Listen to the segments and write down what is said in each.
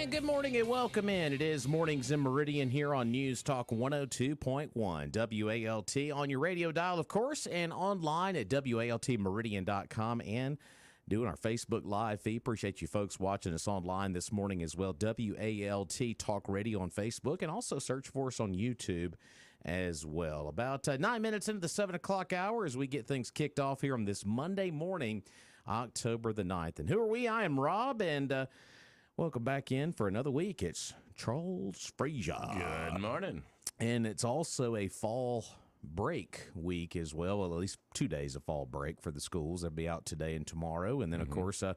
And good morning and welcome in. It is Mornings in Meridian here on News Talk 102.1 WALT on your radio dial, of course, and online at WALTmeridian.com and doing our Facebook Live feed. Appreciate you folks watching us online this morning as well. WALT Talk Radio on Facebook, and also search for us on YouTube as well. About 9 minutes into the 7 o'clock hour as we get things kicked off here on this Monday morning, October the 9th. And who are we? I am Rob, and welcome back in for another week. It's Charles Frazier. Good morning. And it's also a fall break week as well. Well, at least 2 days of fall break for the schools. They'll be out today and tomorrow. And then, of course, I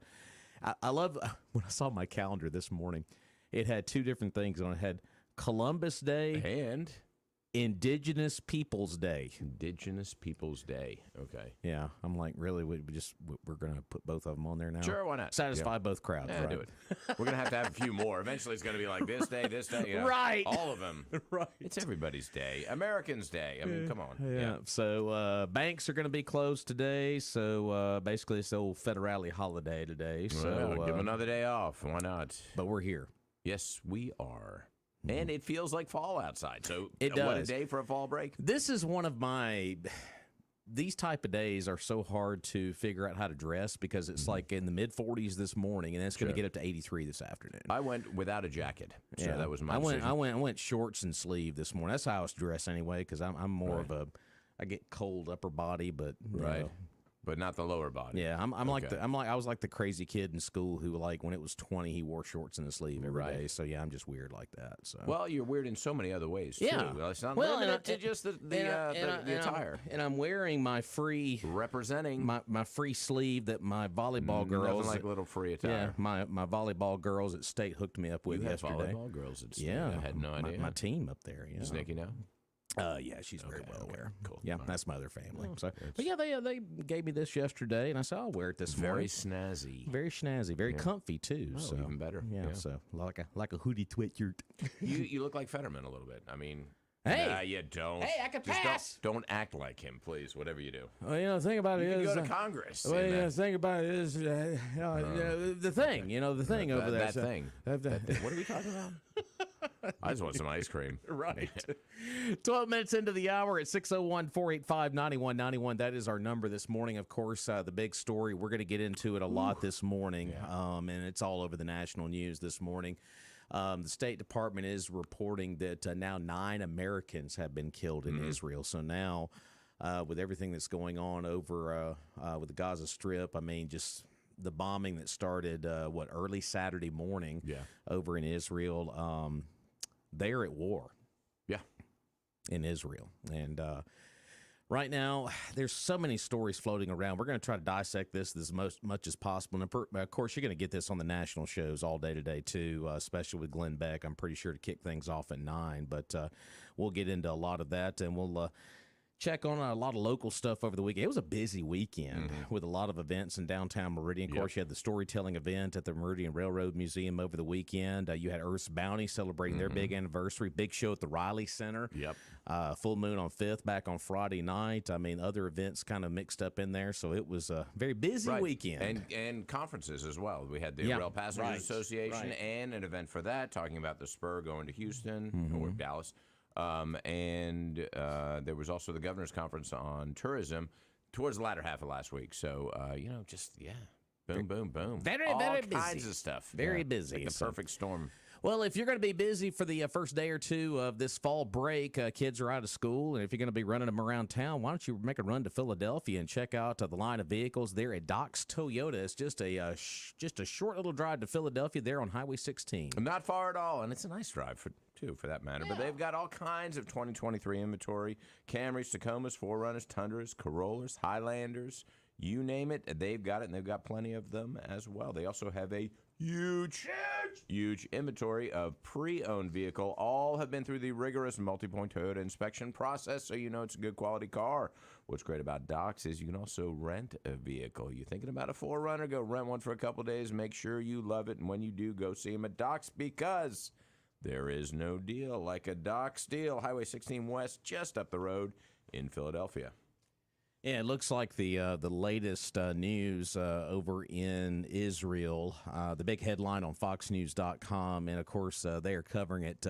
love when I saw my calendar this morning, it had two different things on it. It had Columbus Day And Indigenous Peoples Day. Indigenous Peoples Day. Okay. Yeah, I'm like, really? We're going to put both of them on there now? Sure, why not? Satisfy both crowds, Yeah, right? do it. We're going to have a few more. Eventually, it's going to be like this day, you know, Right. all of them. Right. It's everybody's day. Americans' day. I mean, come on. Yeah. So banks are going to be closed today. So basically, it's the old federale holiday today. So Well, give them another day off. Why not? but we're here. Yes, we are. And it feels like fall outside. So It what a does. day for a fall break. This is one of my. These type of days are so hard to figure out how to dress because it's like in the mid 40s this morning, and then it's going to get up to 83 this afternoon. I went without a jacket. So Yeah. that was my I decision. went shorts and sleeve this morning. That's how I was dressed anyway, because I'm more of a. I get cold upper body, but you Right. know. But not the lower body. Yeah, I Okay. was like the crazy kid in school who, like, when it was 20, he wore shorts and a sleeve every day. So yeah, I'm just weird like that. So Well, you're weird in so many other ways, Yeah. too. Well, it's not Well, limited to just the attire. and I'm wearing my free Representing my free sleeve that my volleyball girls nothing like little free attire. my volleyball girls at state hooked me up with You have yesterday. volleyball girls at state. Yeah, I had no idea. My team up there. Yeah, Does Nikki know? Yeah, she's very well aware. Cool. Yeah, that's my other family. So, but yeah, they gave me this yesterday, and I said I'll wear it this Very morning. snazzy. Very snazzy, very comfy too. Oh, so even better. Yeah, Yeah. so like a hoodie sweatshirt. You look like Fetterman a little bit. I mean, Hey! nah, you don't. Hey, I can Just pass! Don't act like him, please. Whatever you do. Well, the thing about You it can is, go to Congress. well, and, the thing about it is, the thing, the thing over there. that so- thing. that- What are we talking about? I just want some ice cream. Right. 12 minutes into the hour at 601-485-9191. That is our number this morning. Of course, the big story, we're going to get into it a lot this morning, and it's all over the national news this morning. The State Department is reporting that now 9 Americans have been killed in Israel. So now, with everything that's going on over with the Gaza Strip, I mean, just the bombing that started, early Saturday morning over in Israel, they're at war. Yeah. In Israel. And right now, there's so many stories floating around. We're going to try to dissect this as much as possible. And of course, you're going to get this on the national shows all day today, too, especially with Glenn Beck. I'm pretty sure to kick things off at 9. But we'll get into a lot of that, and we'll check on a lot of local stuff over the weekend. It was a busy weekend with a lot of events in downtown Meridian. Of course, you had the storytelling event at the Meridian Railroad Museum over the weekend. You had Earth's Bounty celebrating their big anniversary. Big show at the Riley Center. Yep. Full Moon on 5th back on Friday night. I mean, other events kind of mixed up in there. So it was a very busy weekend. And conferences as well. We had the Yeah. Rail Passengers Right. Association Right. and an event for that, talking about the Spur going to Houston or Dallas. And there was also the Governor's Conference on Tourism towards the latter half of last week. So, boom, boom, boom. Very, All very busy. kinds of stuff. Very busy. Like the So- perfect storm. Well, if you're going to be busy for the first day or two of this fall break, kids are out of school, and if you're going to be running them around town, why don't you make a run to Philadelphia and check out the line of vehicles there at Doc's Toyota. It's just a short little drive to Philadelphia there on Highway 16. Not far at all, and it's a nice drive too, for that matter. But they've got all kinds of 2023 inventory: Camrys, Tacomas, 4Runners, Tundras, Corollas, Highlanders. You name it, they've got it, and they've got plenty of them as well. They also have a huge inventory of pre-owned vehicle. All have been through the rigorous multi-point Toyota inspection process, so you know it's a good quality car. What's great about Docs is you can also rent a vehicle. You're thinking about a 4Runner, go rent one for a couple days. Make sure you love it, and when you do, go see them at Docs, because there is no deal like a Docs deal. Highway 16 West, just up the road in Philadelphia. Yeah, it looks like the latest news over in Israel, the big headline on FoxNews.com, and of course they are covering it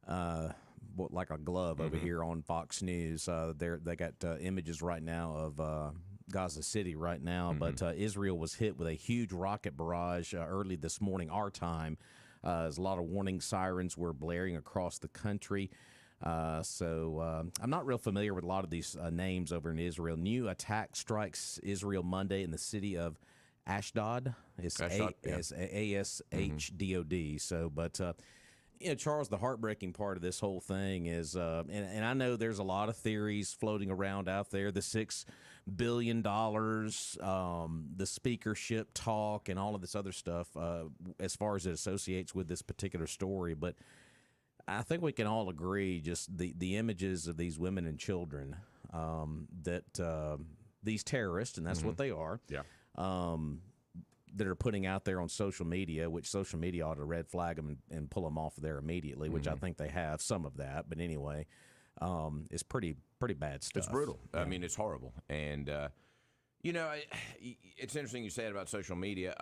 like a glove over here on Fox News. They got images right now of Gaza City right now, but Israel was hit with a huge rocket barrage early this morning, our time. As a lot of warning sirens were blaring across the country. So I'm not real familiar with a lot of these names over in Israel. New attack strikes Israel Monday in the city of Ashdod. It's Ashdod. So, but Charles, the heartbreaking part of this whole thing is, and I know there's a lot of theories floating around out there. The $6 billion, the speakership talk, and all of this other stuff, as far as it associates with this particular story, but I think we can all agree just the images of these women and children that these terrorists, and that's what they are, that are putting out there on social media, which social media ought to red flag them and pull them off there immediately, which I think they have some of that. But anyway, it's pretty bad stuff. It's brutal. Yeah. I mean, it's horrible. And, it's interesting you say it about social media.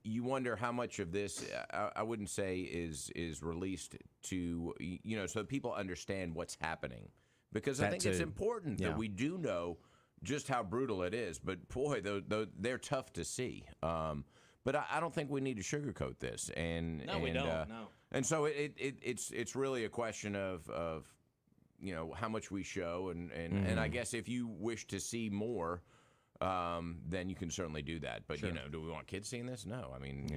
You wonder how much of this I wouldn't say is released to so people understand what's happening, because I think it's important that we do know just how brutal it is. But boy, they're tough to see. But I don't think we need to sugarcoat this. And we don't. No. And so it's really a question of how much we show, and I guess if you wish to see more. Then you can certainly do that. But, do we want kids seeing this? No. I mean,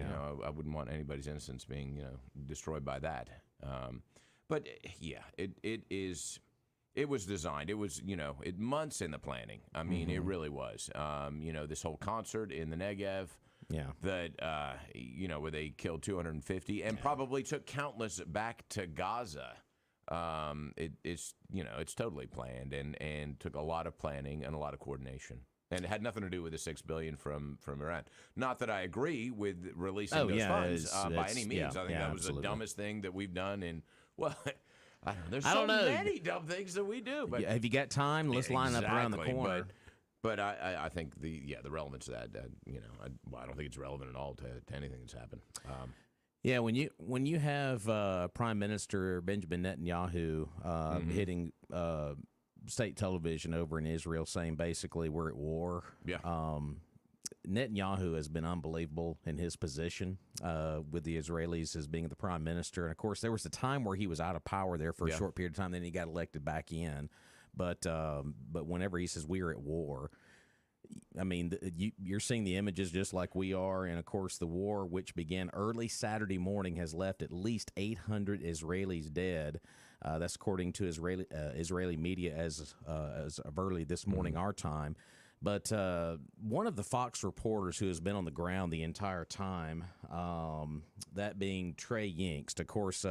I wouldn't want anybody's innocence being, destroyed by that. But, it was designed. It was, months in the planning. I mean, it really was. This whole concert in the Negev. Yeah. That, where they killed 250 and probably took countless back to Gaza. It's totally planned and took a lot of planning and a lot of coordination. And it had nothing to do with the $6 billion from Iran. Not that I agree with releasing those funds by any means. I think that was the dumbest thing that we've done. And I don't know. There's so many dumb things that we do. But have you got time? Let's line up around the corner. But I think the relevance of that I don't think it's relevant at all to anything that's happened. Yeah, when you have Prime Minister Benjamin Netanyahu hitting state television over in Israel saying basically we're at war. Yeah. Netanyahu has been unbelievable in his position with the Israelis as being the prime minister. And, of course, there was a time where he was out of power there for a short period of time. Then he got elected back in. But whenever he says we're at war, I mean, you're seeing the images just like we are. And, of course, the war, which began early Saturday morning, has left at least 800 Israelis dead. That's according to Israeli media as of early this morning, our time. But one of the Fox reporters who has been on the ground the entire time, that being Trey Yingst, of course,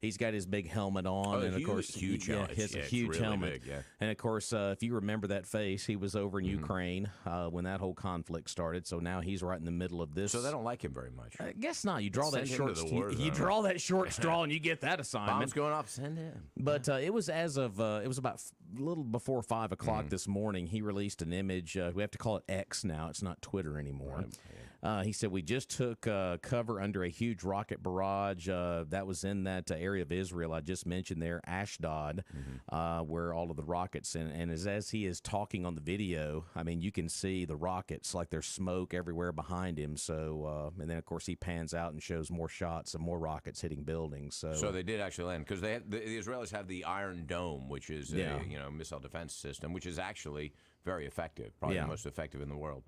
he's got his big helmet on, and of course, huge helmet. He has a huge really helmet. Big, and of course, if you remember that face, he was over in Ukraine when that whole conflict started. So now he's right in the middle of this. So they don't like him very much. I guess not. You draw that short. You draw that short straw, and you get that assignment. Bombs going off. Send him. But it was as of it was about a little before 5 o'clock this morning. He released an image. We have to call it X now. It's not Twitter anymore. Right. He said, we just took cover under a huge rocket barrage that was in that area of Israel I just mentioned there, Ashdod, where all of the rockets, and as he is talking on the video, I mean, you can see the rockets, like there's smoke everywhere behind him. So, and then, of course, he pans out and shows more shots of more rockets hitting buildings. So they did actually land, because the Israelis have the Iron Dome, which is a missile defense system, which is actually very effective, probably the most effective in the world,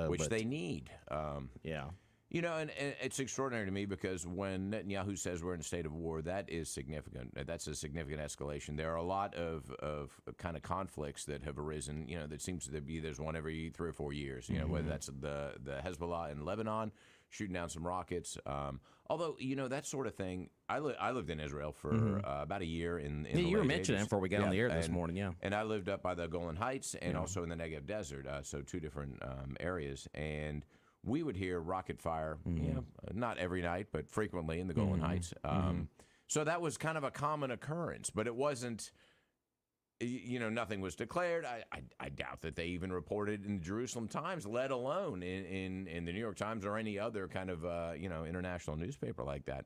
which they need. And it's extraordinary to me, because when Netanyahu says we're in a state of war, that is significant. That's a significant escalation. There are a lot of kind of conflicts that have arisen, that seems to be there's one every 3 or 4 years, whether that's the Hezbollah in Lebanon shooting down some rockets. Although, that sort of thing, I lived in Israel for about a year in the you were late mentioning 80s. it before we got on the air this morning, And I lived up by the Golan Heights and also in the Negev Desert, so 2 different areas. And we would hear rocket fire, not every night, but frequently in the Golan Heights. So that was kind of a common occurrence, but it wasn't nothing was declared. I doubt that they even reported in the Jerusalem Times, let alone in the New York Times or any other kind of international newspaper like that.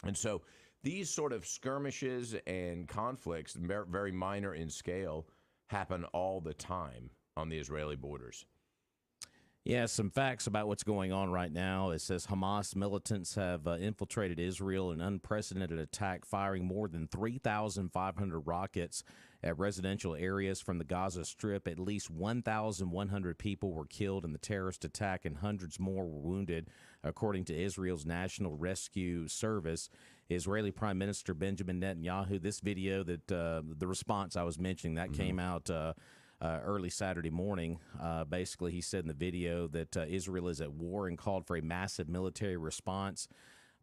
And so these sort of skirmishes and conflicts, very minor in scale, happen all the time on the Israeli borders. Yeah, some facts about what's going on right now. It says Hamas militants have infiltrated Israel in an unprecedented attack, firing more than 3,500 rockets at residential areas from the Gaza Strip. At least 1,100 people were killed in the terrorist attack and hundreds more were wounded, according to Israel's National Rescue Service. Israeli Prime Minister Benjamin Netanyahu, this video that the response I was mentioning, that came out early Saturday morning. Basically, he said in the video that Israel is at war and called for a massive military response.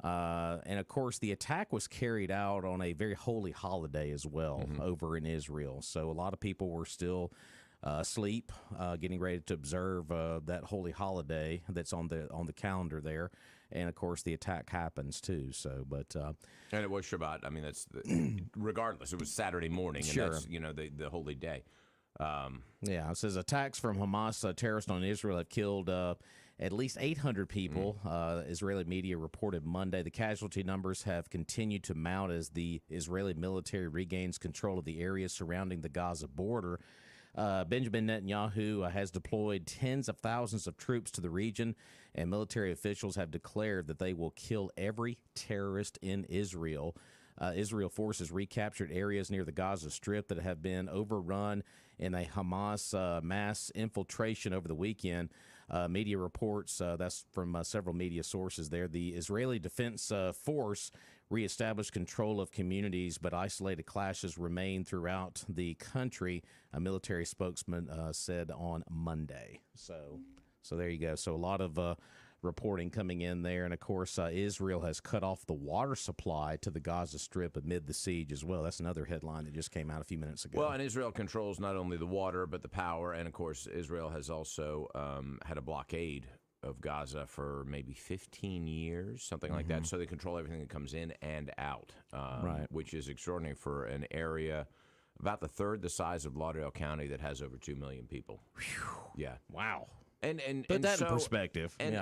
And, of course, the attack was carried out on a very holy holiday as well over in Israel. So a lot of people were still asleep, getting ready to observe that holy holiday that's on the calendar there. And, of course, the attack happens, too. So, but and it was Shabbat. I mean, that's regardless. It was Saturday morning, and that's, the holy day. Yeah, it says attacks from Hamas terrorists on Israel have killed at least 800 people. Israeli media reported Monday. The casualty numbers have continued to mount as the Israeli military regains control of the areas surrounding the Gaza border. Benjamin Netanyahu has deployed tens of thousands of troops to the region, and military officials have declared that they will kill every terrorist in Israel. Israel forces recaptured areas near the Gaza Strip that have been overrun in a Hamas mass infiltration over the weekend. Media reports, that's from several media sources there, the Israeli Defense Force reestablished control of communities, but isolated clashes remain throughout the country, a military spokesman said on Monday. So there you go. So a lot of reporting coming in there. And, of course, Israel has cut off the water supply to the Gaza Strip amid the siege as well. That's another headline that just came out a few minutes ago. Well, and Israel controls not only the water but the power. And, of course, Israel has also had a blockade of Gaza for maybe 15 years, something like that. So they control everything that comes in and out, which is extraordinary for an area about the third the size of Lauderdale County that has over 2 million people. Whew. Yeah. Wow. And put that so, in perspective. And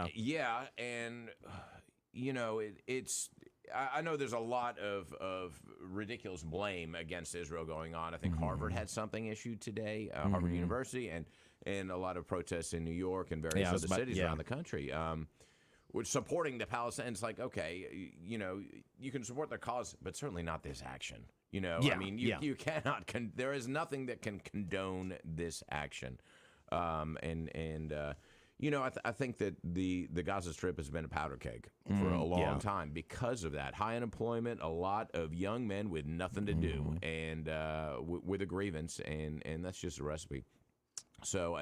it's. I know there's a lot of ridiculous blame against Israel going on. I think Harvard had something issued today, Harvard University, and a lot of protests in New York and various other cities around the country. Which supporting the Palestinians, it's like, okay, you can support their cause, but certainly not this action. I mean, you cannot. There is nothing that can condone this action. I think that the Gaza Strip has been a powder keg for a long time because of that. High unemployment, a lot of young men with nothing to do and with a grievance, and that's just a recipe. So,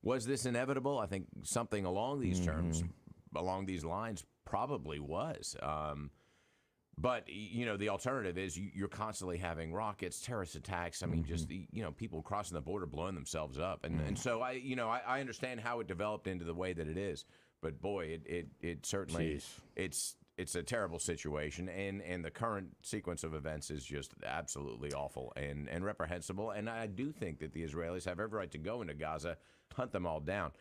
was this inevitable? I think something along these terms, along these lines, probably was. But, the alternative is you're constantly having rockets, terrorist attacks. I mean, just, people crossing the border blowing themselves up. And so, I understand how it developed into the way that it is. But, boy, it certainly, it's a terrible situation. And the current sequence of events is just absolutely awful and reprehensible. And I do think that the Israelis have every right to go into Gaza, hunt them all down.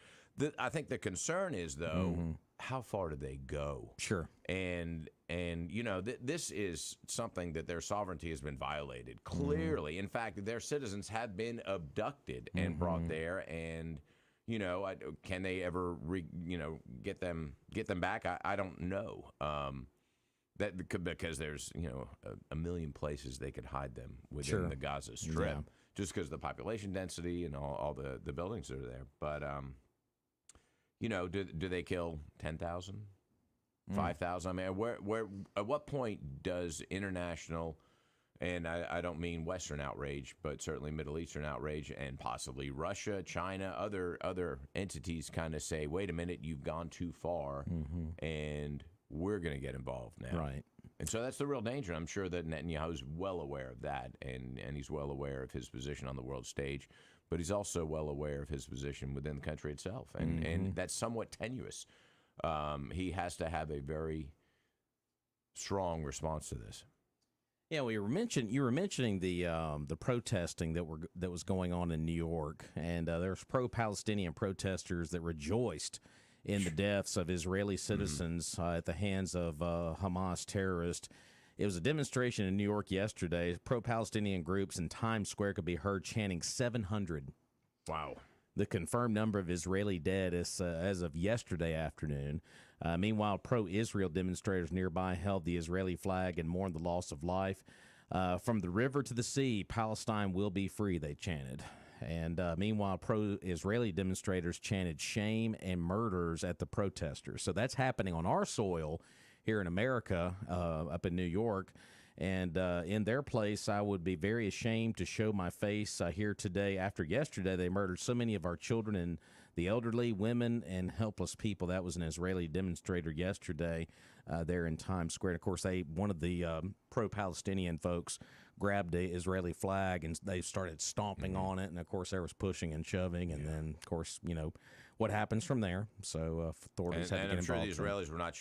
I think the concern is, though, how far do they go? Sure. And this is something that their sovereignty has been violated, clearly. In fact, their citizens have been abducted and brought there. And, can they ever, get them back? I don't know. Because there's, a million places they could hide them within the Gaza Strip, just because of the population density and all the buildings that are there. But, do they kill 10,000, 5,000? I mean, where at what point does international, and I don't mean Western outrage, but certainly Middle Eastern outrage, and possibly Russia, China, other entities kind of say, wait a minute, you've gone too far, and we're going to get involved now. Right. And so that's the real danger. I'm sure that Netanyahu's well aware of that, and he's well aware of his position on the world stage. But he's also well aware of his position within the country itself, and that's somewhat tenuous. He has to have a very strong response to this. Yeah, you were mentioning the protesting that was going on in New York, and there's pro-Palestinian protesters that rejoiced in the deaths of Israeli citizens at the hands of Hamas terrorists. It was a demonstration in New York yesterday. Pro-Palestinian groups in Times Square could be heard chanting 700. Wow. The confirmed number of Israeli dead is, as of yesterday afternoon. Meanwhile, pro-Israel demonstrators nearby held the Israeli flag and mourned the loss of life. From the river to the sea, Palestine will be free, they chanted. And meanwhile, pro-Israeli demonstrators chanted shame and murders at the protesters. So that's happening on our soil here in America, up in New York. And in their place, I would be very ashamed to show my face here today. After yesterday, they murdered so many of our children and the elderly, women, and helpless people. That was an Israeli demonstrator yesterday there in Times Square. And of course, one of the pro-Palestinian folks grabbed the Israeli flag and they started stomping on it. And of course, there was pushing and shoving. And then, of course, what happens from there. So authorities had to get involved. I'm sure the Israelis were not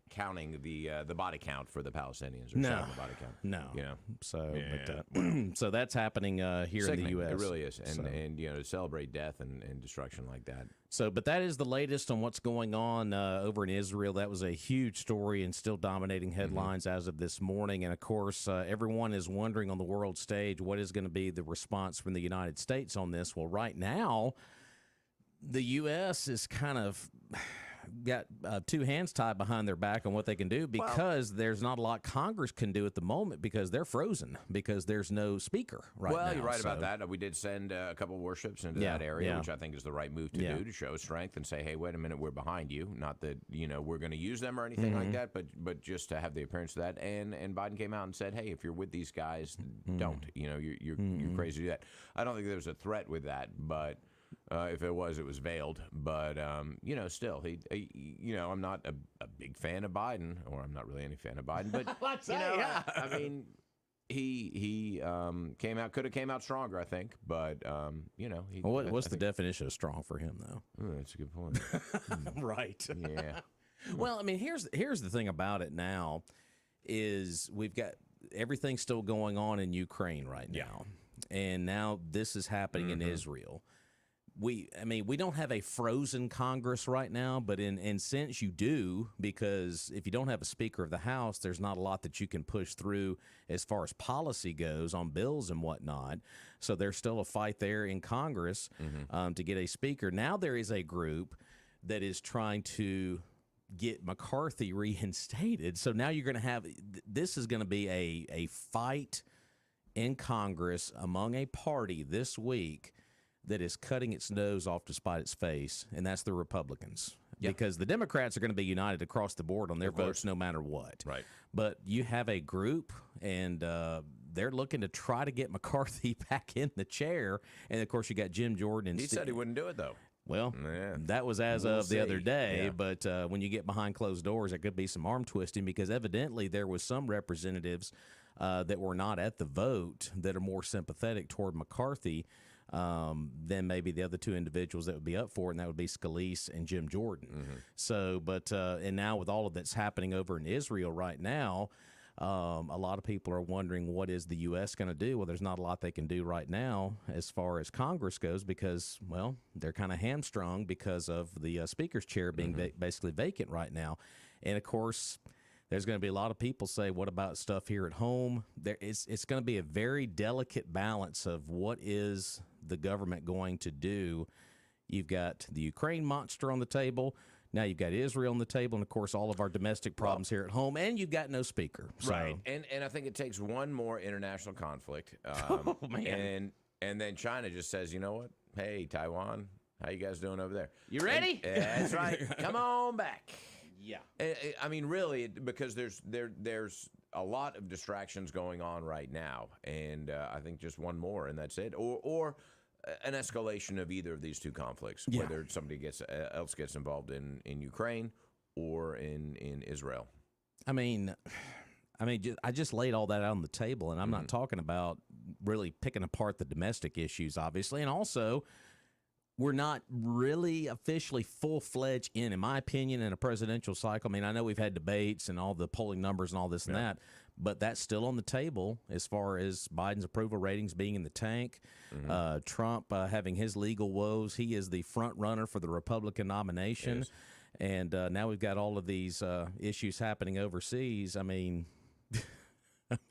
counting the body count for the Palestinians. Or No, the body count. no. So, Yeah. but, so that's happening here Sickening. in the U.S. It really is, and So- and to celebrate death and destruction like that. So, but that is the latest on what's going on over in Israel. That was a huge story and still dominating headlines as of this morning. And of course, everyone is wondering on the world stage what is going to be the response from the United States on this. Well, right now, the U.S. is kind of got two hands tied behind their back on what they can do because there's not a lot Congress can do at the moment because they're frozen because there's no speaker right now. Well, you're right about that. We did send a couple of warships into that area, which I think is the right move to do to show strength and say, hey, wait a minute, we're behind you. Not that, we're going to use them or anything like that, but just to have the appearance of that. And Biden came out and said, hey, if you're with these guys, don't. You're crazy to do that. I don't think there was a threat with that, but... if it was veiled. But, still, I'm not a big fan of Biden, or I'm not really any fan of Biden. But, I mean, he could have came out stronger, I think. But, what's the definition of strong for him, though? Oh, that's a good point. Right. Yeah. Well, I mean, here's the thing about it now is we've got everything still going on in Ukraine right now. And now this is happening in Israel. We don't have a frozen Congress right now, but in sense you do, because if you don't have a Speaker of the House, there's not a lot that you can push through as far as policy goes on bills and whatnot. So there's still a fight there in Congress to get a Speaker. Now there is a group that is trying to get McCarthy reinstated. So now you're going to have this is going to be a fight in Congress among a party this week that is cutting its nose off to spite its face, and that's the Republicans. Yep. Because the Democrats are going to be united across the board on their votes no matter what. Right. But you have a group, and they're looking to try to get McCarthy back in the chair. And, of course, you got Jim Jordan. And he said he wouldn't do it, though. Well, that was as of the other day. But when you get behind closed doors, there could be some arm twisting because evidently there was some representatives that were not at the vote that are more sympathetic toward McCarthy than maybe the other two individuals that would be up for it, and that would be Scalise and Jim Jordan. So, but and now with all of that's happening over in Israel right now, a lot of people are wondering what is the U.S. going to do? Well, there's not a lot they can do right now as far as Congress goes because, well, they're kind of hamstrung because of the speaker's chair being basically vacant right now. And, of course, there's going to be a lot of people say, what about stuff here at home? It's going to be a very delicate balance of what is the government going to do. You've got the Ukraine monster on the table. Now you've got Israel on the table, and, of course, all of our domestic problems here at home, and you've got no speaker. So. Right, and I think it takes one more international conflict. Oh, man. And then China just says, you know what? Hey, Taiwan, how you guys doing over there? You ready? That's right. Come on back. Yeah. I mean, really, because there's a lot of distractions going on right now, and I think just one more, and that's it. Or an escalation of either of these two conflicts, whether somebody else gets involved in Ukraine or in Israel. I mean, I just laid all that out on the table, and I'm not talking about really picking apart the domestic issues, obviously, and also we're not really officially full-fledged in my opinion, in a presidential cycle. I mean, I know we've had debates and all the polling numbers and all this and that, but that's still on the table as far as Biden's approval ratings being in the tank. Trump having his legal woes. He is the front runner for the Republican nomination. And now we've got all of these issues happening overseas. I mean,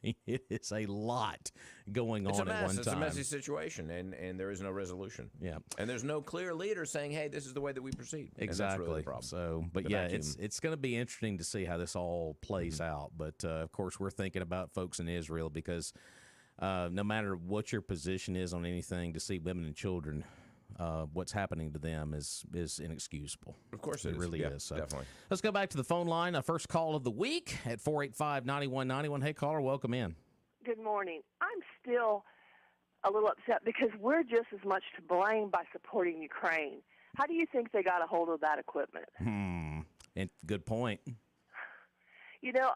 it is a lot going on at one time. It's a messy situation, and there is no resolution. Yeah, and there's no clear leader saying, "Hey, this is the way that we proceed." Exactly. And that's really the problem. So, but it's going to be interesting to see how this all plays out. But of course, we're thinking about folks in Israel because no matter what your position is on anything, to see women and children. What's happening to them is inexcusable. Of course it really is. So. Definitely. Let's go back to the phone line. First call of the week at 485-9191. Hey, caller, welcome in. Good morning. I'm still a little upset because we're just as much to blame by supporting Ukraine. How do you think they got a hold of that equipment? And good point. You know,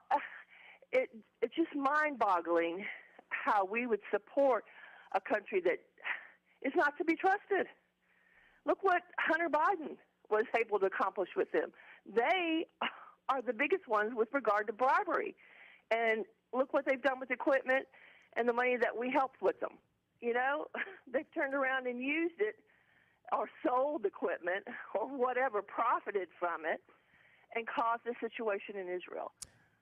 it's just mind-boggling how we would support a country that is not to be trusted. Look what Hunter Biden was able to accomplish with them. They are the biggest ones with regard to bribery. And look what they've done with equipment and the money that we helped with them. You know, they've turned around and used it or sold equipment or whatever, profited from it, and caused the situation in Israel.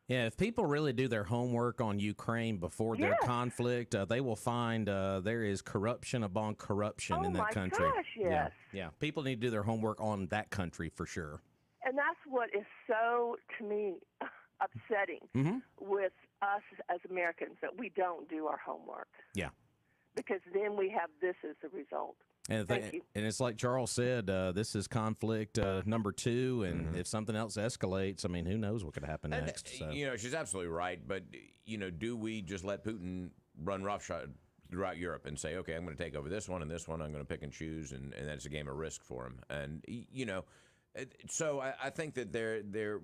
Yeah, if people really do their homework on Ukraine before their conflict, they will find there is corruption upon corruption in that country. Oh, my gosh, yes. Yeah, people need to do their homework on that country for sure. And that's what is so, to me, upsetting with us as Americans, that we don't do our homework. Yeah. Because then we have this as the result. And it's like Charles said, this is conflict number 2, and if something else escalates, I mean, who knows what could happen next. So. You know, she's absolutely right, but, you know, do we just let Putin run roughshod throughout Europe and say, okay, I'm going to take over this one and this one, I'm going to pick and choose, and that's a game of risk for him. And, you know, so I think that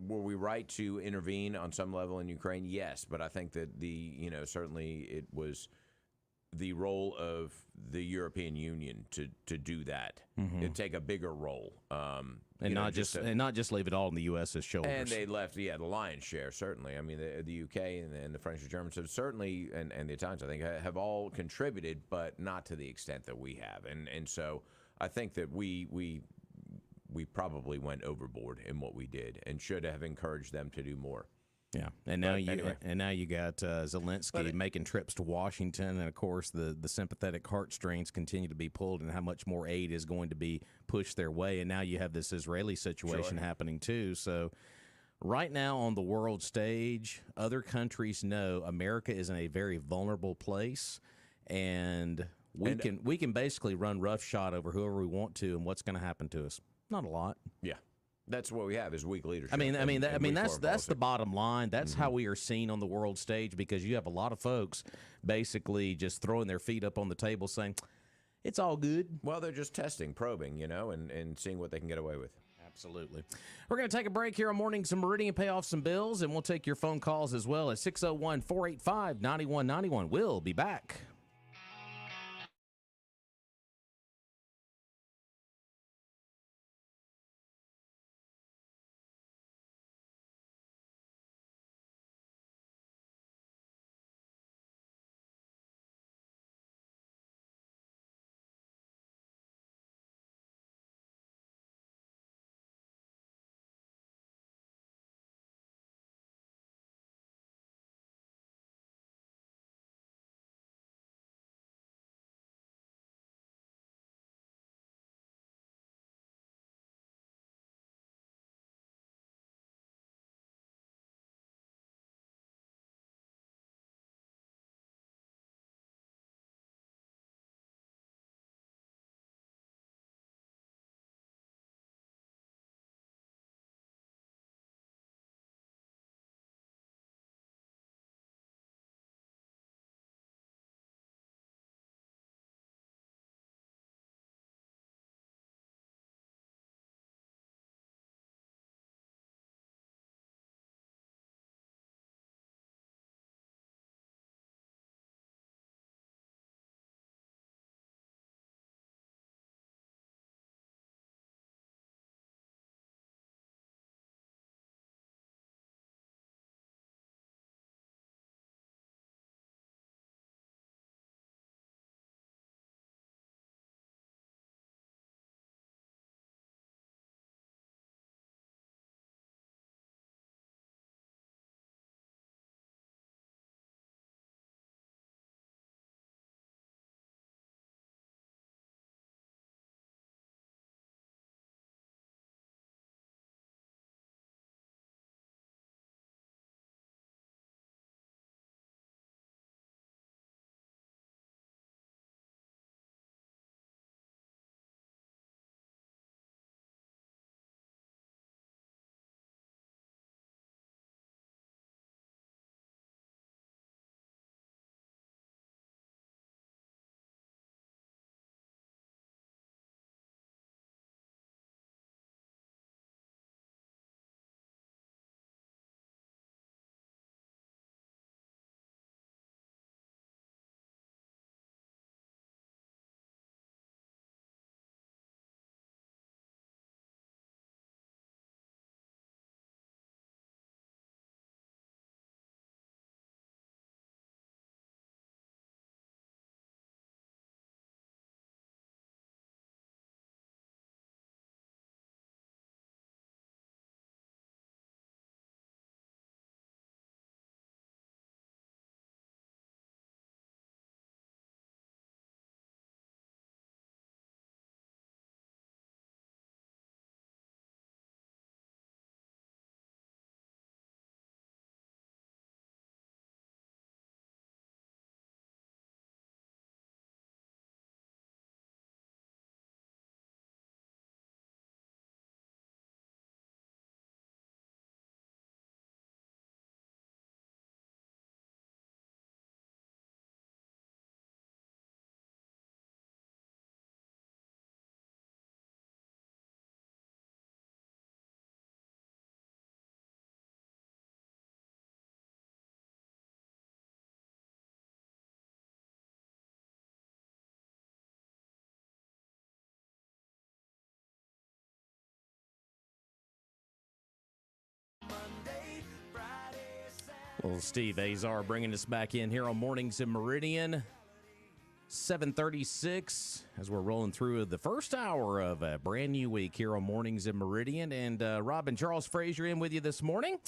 were we right to intervene on some level in Ukraine? Yes, but I think that you know, certainly it was the role of the European Union to do that, and take a bigger role, and not just leave it all in the U.S.'s shoulders. And they left, the lion's share, certainly. I mean, the UK and the French and Germans have certainly, and the Italians, I think, have all contributed, but not to the extent that we have. And so I think that we probably went overboard in what we did, and should have encouraged them to do more. Yeah, and now you got Zelensky making trips to Washington, and of course the sympathetic heartstrings continue to be pulled, and how much more aid is going to be pushed their way. And now you have this Israeli situation happening too. So right now on the world stage, other countries know America is in a very vulnerable place, and we can basically run roughshod over whoever we want to, and what's going to happen to us? Not a lot. Yeah. That's what we have, is weak leadership. I mean, that's the bottom line. That's how we are seen on the world stage, because you have a lot of folks basically just throwing their feet up on the table saying, it's all good. Well, they're just testing, probing, you know, and seeing what they can get away with. Absolutely. We're going to take a break here on Mornings in Meridian, pay off some bills, and we'll take your phone calls as well at 601-485-9191. We'll be back. Well, Steve Azar bringing us back in here on Mornings in Meridian. 7:36 as we're rolling through the first hour of a brand new week here on Mornings in Meridian. And Rob and Charles Frazier in with you this morning.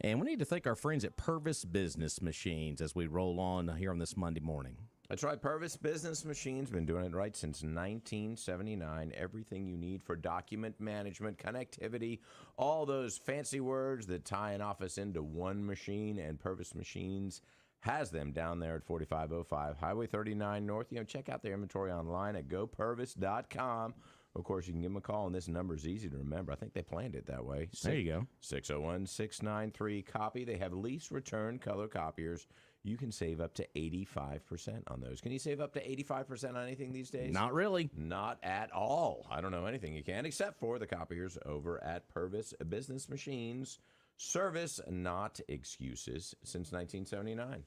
And we need to thank our friends at Purvis Business Machines as we roll on here on this Monday morning. That's right. Purvis Business Machines been doing it right since 1979. Everything you need for document management, connectivity, all those fancy words that tie an office into one machine, and Purvis Machines has them down there at 4505 Highway 39 North. Check out their inventory online at gopurvis.com. Of course, you can give them a call, and this number is easy to remember. I think they planned it that way. There you go. 601-693-COPY. They have lease return color copiers. You can save up to 85% on those. Can you save up to 85% on anything these days? Not really. Not at all. I don't know anything you can, except for the copiers over at Purvis Business Machines. Service, not excuses, since 1979.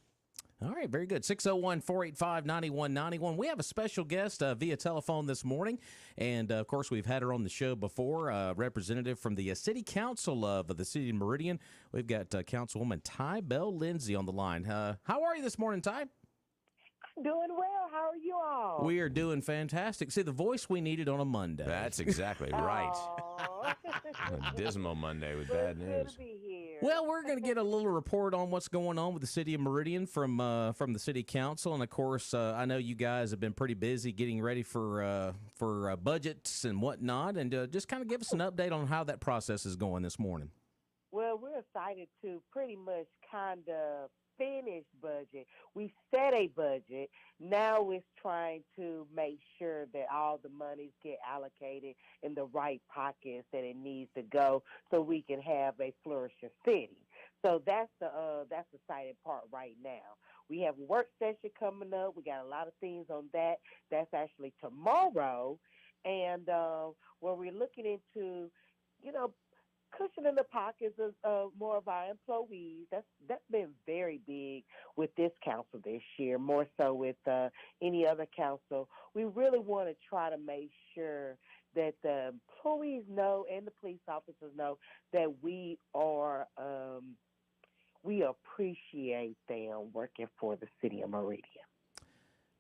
All right, very good. 601-485-9191. We have a special guest via telephone this morning. And, of course, we've had her on the show before, representative from the City Council of the City of Meridian. We've got Councilwoman Ty Bell Lindsay on the line. How are you this morning, Ty? Doing well. How are you all? We are doing fantastic. See, the voice we needed on a Monday. That's exactly right. Aw. A dismal Monday with bad Good news. to be here. Well, we're going to get a little report on what's going on with the City of Meridian from the City Council, and of course, I know you guys have been pretty busy getting ready for budgets and whatnot, and just kind of give us an update on how that process is going this morning. Well, we're excited to pretty much kind of finish budget. We set a budget. Now it's trying to make sure that all the monies get allocated in the right pockets that it needs to go, so we can have a flourishing city. So that's the exciting part right now. We have a work session coming up. We got a lot of things on that. That's actually tomorrow, and where we're looking into, cushioning the pockets of more of our employees. That's been very big with this council this year, more so with any other council. We really want to try to make sure that the employees know and the police officers know that we appreciate them working for the City of Meridian.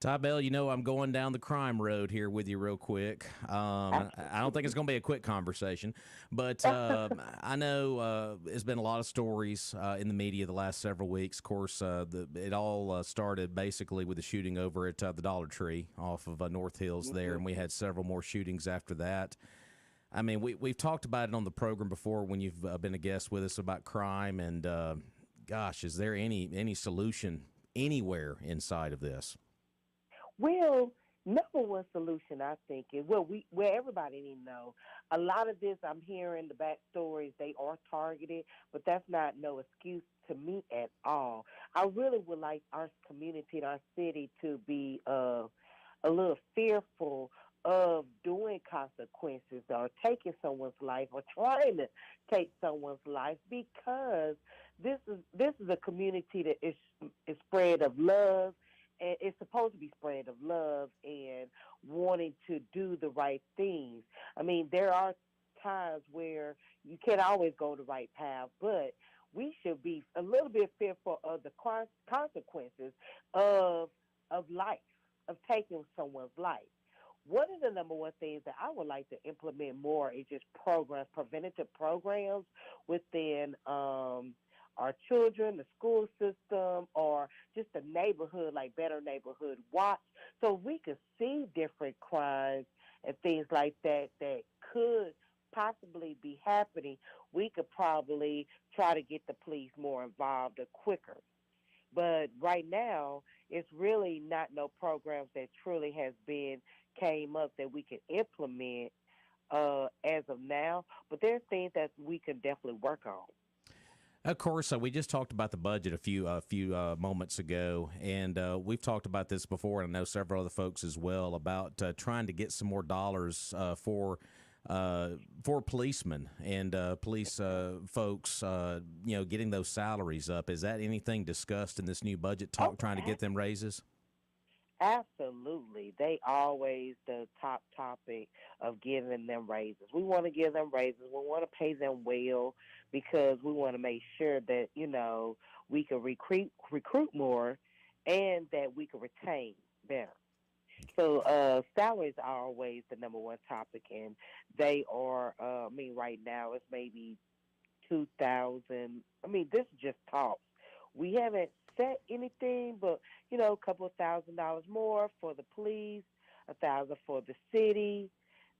Ty Bell, I'm going down the crime road here with you real quick. I don't think it's going to be a quick conversation, but I know there's been a lot of stories in the media the last several weeks. Of course, it all started basically with the shooting over at the Dollar Tree off of North Hills there, and we had several more shootings after that. I mean, we've talked about it on the program before when you've been a guest with us about crime, and gosh, is there any solution anywhere inside of this? Well, number one solution, I think, is, where everybody need to know, a lot of this I'm hearing the backstories, they are targeted, but that's not no excuse to me at all. I really would like our community and our city to be a little fearful of doing consequences or taking someone's life or trying to take someone's life, because this is a community that is spread of love. And it's supposed to be spread of love and wanting to do the right things. I mean, there are times where you can't always go the right path, but we should be a little bit fearful of the consequences of life, of taking someone's life. One of the number one things that I would like to implement more is just preventative programs within our children, the school system, or just the neighborhood, like Better Neighborhood Watch, so we could see different crimes and things like that could possibly be happening. We could probably try to get the police more involved or quicker. But right now, it's really not no programs that truly has came up that we can implement as of now. But there's things that we can definitely work on. Of course, we just talked about the budget a few moments ago, and we've talked about this before, and I know several other folks as well, about trying to get some more dollars for policemen and police folks, getting those salaries up. Is that anything discussed in this new budget talk, trying to get them raises? Absolutely. They always the top topic of giving them raises. We want to give them raises. We want to pay them well, because we want to make sure that, we can recruit more, and that we can retain better. So salaries are always the number one topic, and they are. Right now it's maybe 2,000. This is just talks. We haven't set anything, but a couple of $1,000 more for the police, 1,000 for the city.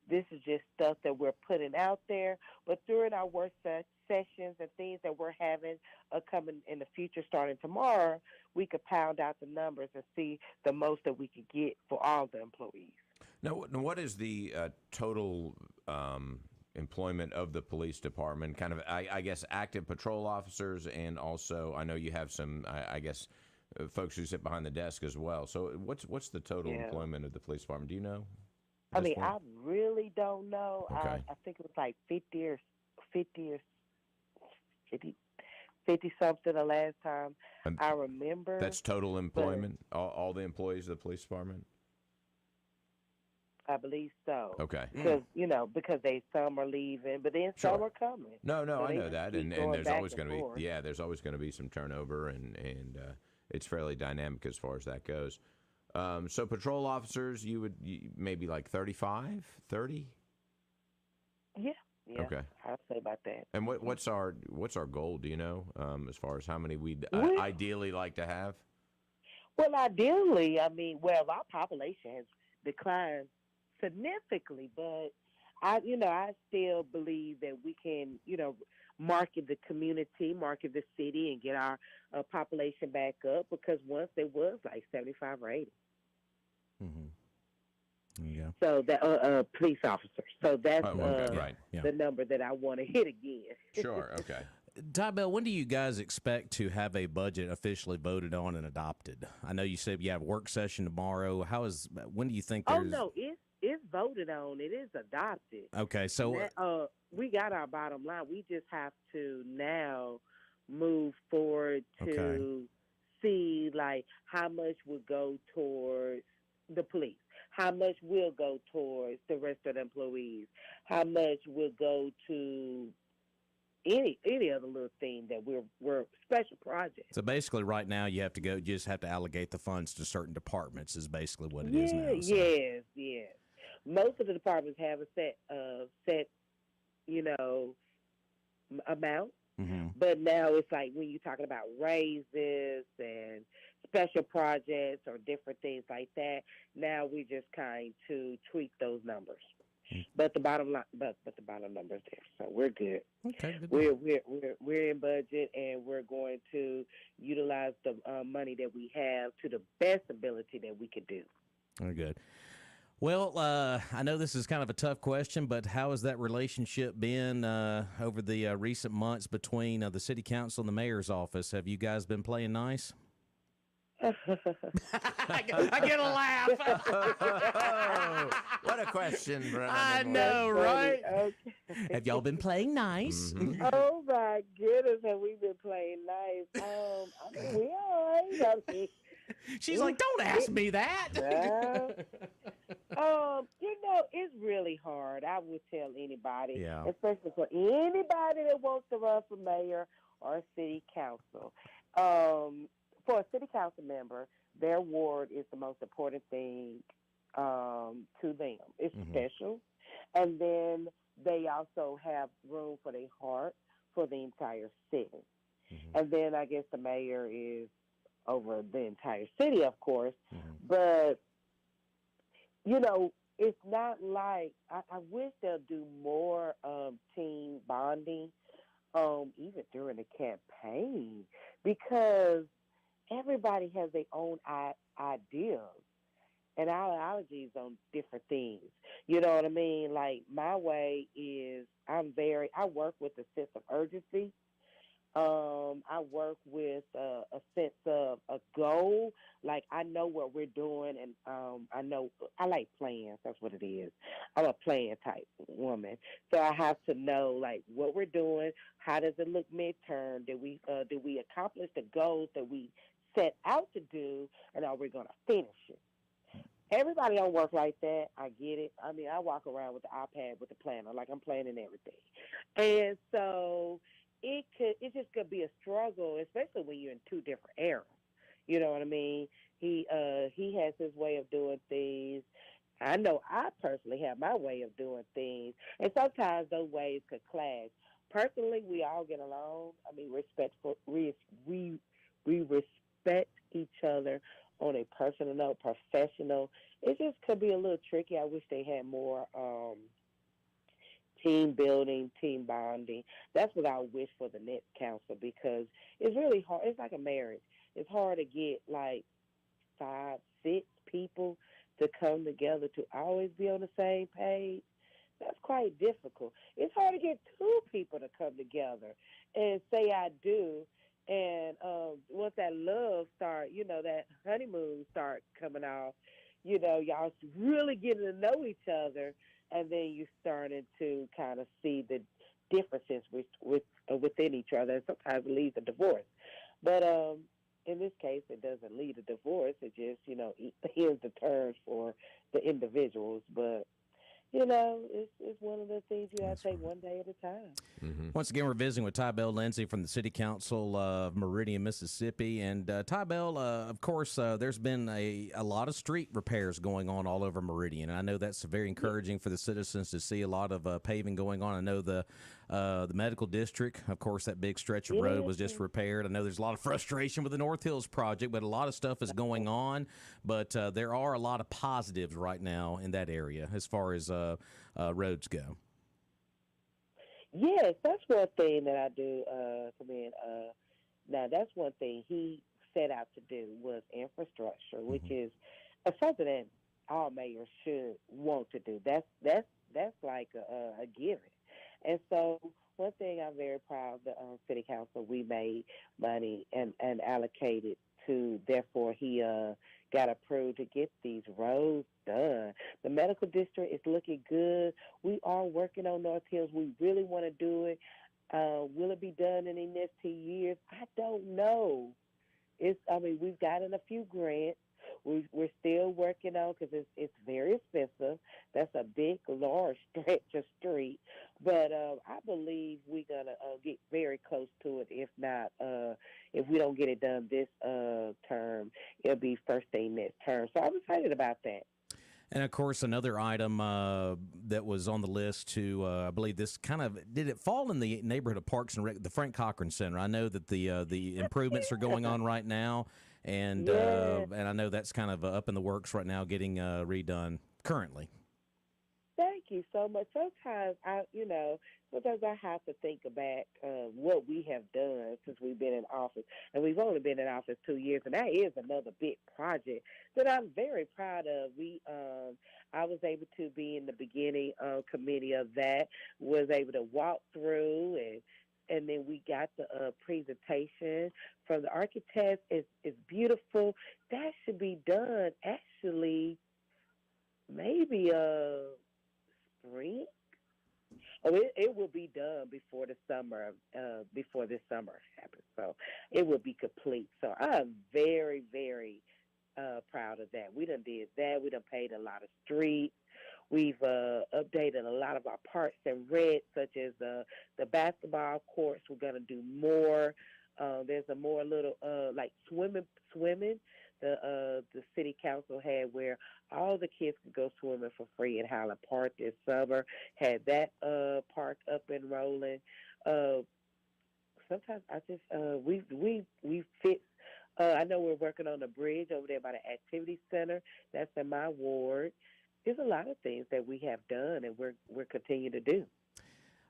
This is just stuff that we're putting out there. But during our work sessions and things that we're having coming in the future, starting tomorrow, we could pound out the numbers and see the most that we could get for all the employees. Now, what is the total employment of the police department? Kind of, I guess, active patrol officers, and also I know you have some, I guess, folks who sit behind the desk as well. So what's the total employment of the police department? Do you know? I really don't know. Okay. I think it was like 50 something the last time I remember. That's total employment, all the employees of the police department? I believe so. Okay. Because because some are leaving, but then some are coming. No, so I know that, and there's always going to forth. be there's always going to be some turnover, and it's fairly dynamic as far as that goes. So patrol officers, you maybe like 35, 30? Yeah. Okay. I'd say about that. And what's our goal? Do you know, as far as how many we'd ideally like to have? Well, ideally, our population has declined significantly, but I still believe that we can, market the community, market the city, and get our population back up, because once it was like 75 or 80. Mm-hmm. Yeah. So that police officers. So that's right. the number that I want to hit again. Sure. Okay. Tybell, when do you guys expect to have a budget officially voted on and adopted? I know you said you have a work session tomorrow. When do you think there's... Oh, no, it's voted on. It is adopted. Okay, so... we got our bottom line. We just have to now move forward to see, like, how much would go towards the police, how much will go towards the rest of the employees, how much will go to any other little thing that we're special projects. So basically, right now you just have to allocate the funds to certain departments. Is basically what it is now. So. Yes. Most of the departments have a set amount, but now it's like when you're talking about raises and special projects or different things like that. Now we just kind to tweak those numbers. But the bottom line, but the bottom number is there, so we're good. Okay, good. We're in budget, and we're going to utilize the money that we have to the best ability that we could do. Very good. Well, I know this is kind of a tough question, but how has that relationship been over the recent months between the city council and the mayor's office? Have you guys been playing nice? I get a laugh. What a question, Brennan. I know, right? Okay. Have y'all been playing nice? Mm-hmm. Oh my goodness, have we been playing nice? We all right. She's like, don't ask me that. It's really hard. I would tell anybody, Yeah. especially for anybody that wants to run for mayor or city council. For a city council member, their ward is the most important thing to them. It's special. And then they also have room for their heart for the entire city. And then I guess the mayor is over the entire city, of course. But, it's not like, I wish they'll do more team bonding, even during the campaign, because everybody has their own ideas and ideologies on different things. You know what I mean? Like, my way is I work with a sense of urgency. I work with a sense of a goal. Like, I know what we're doing, and I like plans. That's what it is. I'm a plan type woman. So I have to know, like, what we're doing. How does it look midterm? Did we accomplish the goals that we set out to do, and are we going to finish it? Everybody don't work like that. I get it. I mean, I walk around with the iPad with the planner, like I'm planning everything. And so it just could be a struggle, especially when you're in two different eras. You know what I mean? He has his way of doing things. I know I personally have my way of doing things, and sometimes those ways could clash. Personally, we all get along. I mean, respectful. We respect each other on a personal note, professional. It just could be a little tricky. I wish they had more team building, team bonding. That's what I wish for the next council because it's really hard. It's like a marriage. It's hard to get like 5, 6 people to come together to always be on the same page. That's quite difficult. It's hard to get 2 people to come together and say I do. And once that love start, that honeymoon start coming off, y'all really getting to know each other, and then you starting to kind of see the differences within each other. And sometimes it leads to divorce. But in this case, it doesn't lead to divorce. It just, ends the terms for the individuals. But it's one of the things you have to take one day at a time. Mm-hmm. Once again, we're visiting with Tybell Lindsay from the City Council of Meridian, Mississippi. And Tybell, of course, there's been a lot of street repairs going on all over Meridian. And I know that's very encouraging for the citizens to see a lot of paving going on. I know the medical district, of course, that big stretch of road was just repaired. I know there's a lot of frustration with the North Hills project, but a lot of stuff is going on. But there are a lot of positives right now in that area as far as roads go. Yes, that's one thing that I do commend. Now, that's one thing he set out to do was infrastructure, which is something that all mayors should want to do. That's like a given. And so one thing I'm very proud of the city council, we made money and allocated to, therefore he got approved to get these roads done. The medical district is looking good. We are working on North Hills. We really want to do it. Will it be done in the next 2 years? I don't know. We've gotten a few grants. We're still working on because it's very expensive. That's a big, large stretch of street. But I believe we're going to get very close to it. If not, if we don't get it done this term, it'll be first thing next term. So I'm excited about that. And, of course, another item that was on the list to, I believe this did it fall in the neighborhood of Parks and Rec, the Frank Cochran Center? I know that the improvements are going on right now, and I know that's kind of up in the works right now, getting redone currently. Thank you so much. Sometimes I have to think back what we have done since we've been in office, and we've only been in office 2 years, and that is another big project that I'm very proud of. I was able to be in the beginning committee of that, was able to walk through and then we got the presentation from the architect. It's beautiful. That should be done actually maybe spring. It will be done before the summer, before this summer happens. So it will be complete. So I'm very, very proud of that. We done did that. We done paid a lot of streets. We've updated a lot of our parks and recs, such as the basketball courts. We're going to do more. There's a more little like swimming. The city council had where all the kids could go swimming for free at Highland Park this summer. Had that park up and rolling. Sometimes I just we fix. I know we're working on a bridge over there by the activity center. That's in my ward. There's a lot of things that we have done and we're continuing to do.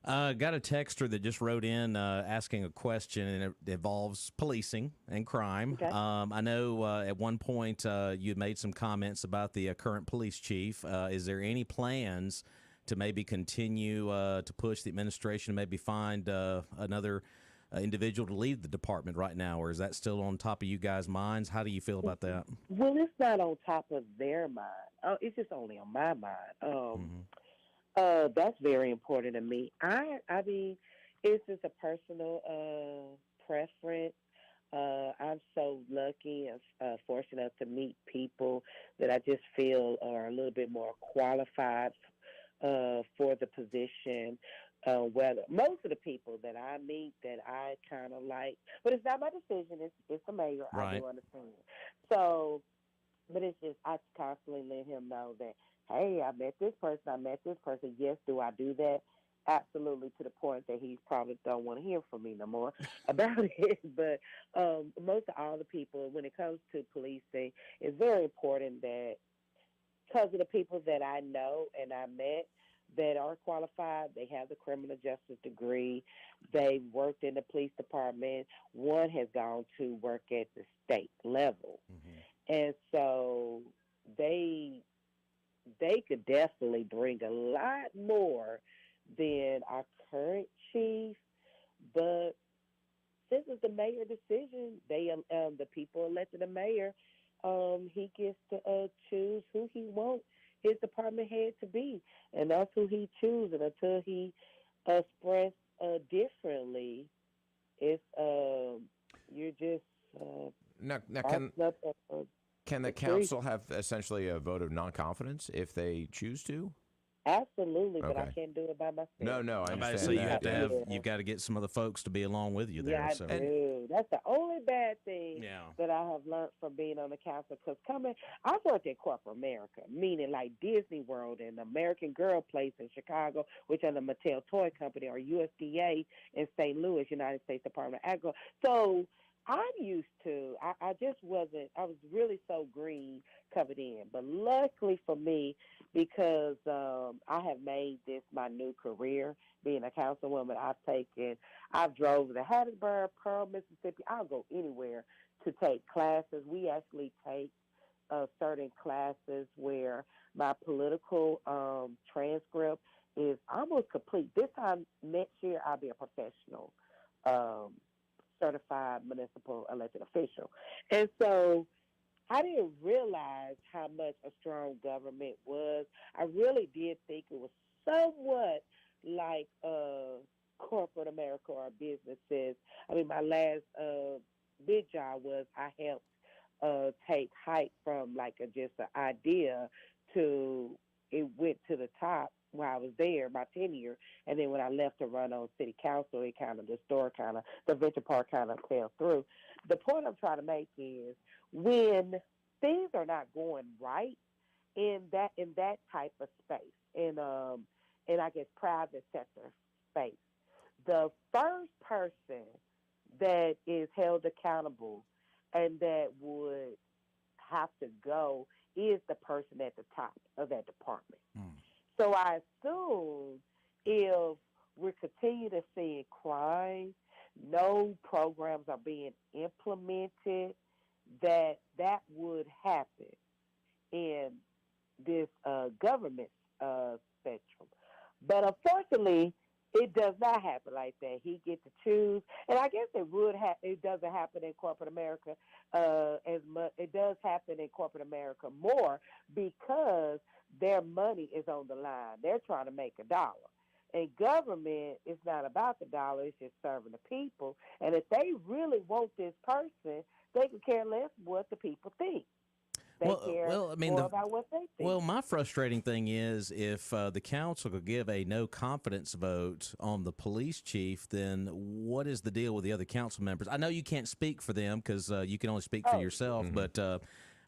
Got a texter that just wrote in asking a question, and it involves policing and crime. Okay. I know at one point you had made some comments about the current police chief. Is there any plans to maybe continue to push the administration, maybe find another individual to lead the department right now, or is that still on top of you guys' minds? How do you feel about that? Well, it's not on top of their mind. It's just only on my mind. That's very important to me. I mean, it's just a personal preference. I'm so lucky and fortunate to meet people that I just feel are a little bit more qualified for the position. Whether most of the people that I meet that I kind of like, but it's not my decision. It's the mayor. I Right. do understand. So, but it's just I constantly let him know that, hey, I met this person. I met this person. Yes, do I do that? Absolutely, to the point that he probably don't want to hear from me no more about it. But most of all the people, when it comes to policing, it's very important that because of the people that I know and I met that are qualified, they have the criminal justice degree, they worked in the police department. One has gone to work at the state level, and so they could definitely bring a lot more than our current chief. But since it's the mayor decision, the people elected the mayor. He gets to choose who he wants his department head to be, and that's who he chooses. And until he expressed differently, it's you're just Now up can the council have essentially a vote of non-confidence if they choose to? Absolutely, but I Okay. can't do it by myself. No, I I'm about to understand say you have that. to have you've got to get some other folks to be along with you there. Yeah, I So do. That's the only bad thing yeah. that I have learned from being on the council. Because I worked in corporate America, meaning like Disney World and American Girl Place in Chicago, which are the Mattel Toy Company, or USDA in St. Louis, United States Department of Agriculture. So I'm used to, I just wasn't, I was really so green covered in. But luckily for me, because I have made this my new career, being a councilwoman, I've drove to Hattiesburg, Pearl, Mississippi. I'll go anywhere to take classes. We actually take certain classes where my political transcript is almost complete. This time next year, I'll be a professional certified municipal elected official. And so I didn't realize how much a strong government was. I really did think it was somewhat like corporate America or businesses. I mean, my last big job was I helped take height from like just an idea to it went to the top while I was there, my tenure. And then when I left to run on city council, the venture part kind of fell through. The point I'm trying to make is when things are not going right in that type of space, in I guess private sector space, the first person that is held accountable and that would have to go is the person at the top of that department. So I assume if we continue to see crime, no programs are being implemented, that would happen in this government spectrum. But unfortunately, it does not happen like that. He gets to choose, and I guess it doesn't happen in corporate America as much. It does happen in corporate America more because their money is on the line. They're trying to make a dollar. And government is not about the dollar, it's just serving the people. And if they really want this person, they can care less what the people think. They care more about what they think. Well, my frustrating thing is if the council could give a no confidence vote on the police chief, then what is the deal with the other council members? I know you can't speak for them because you can only speak for yourself, but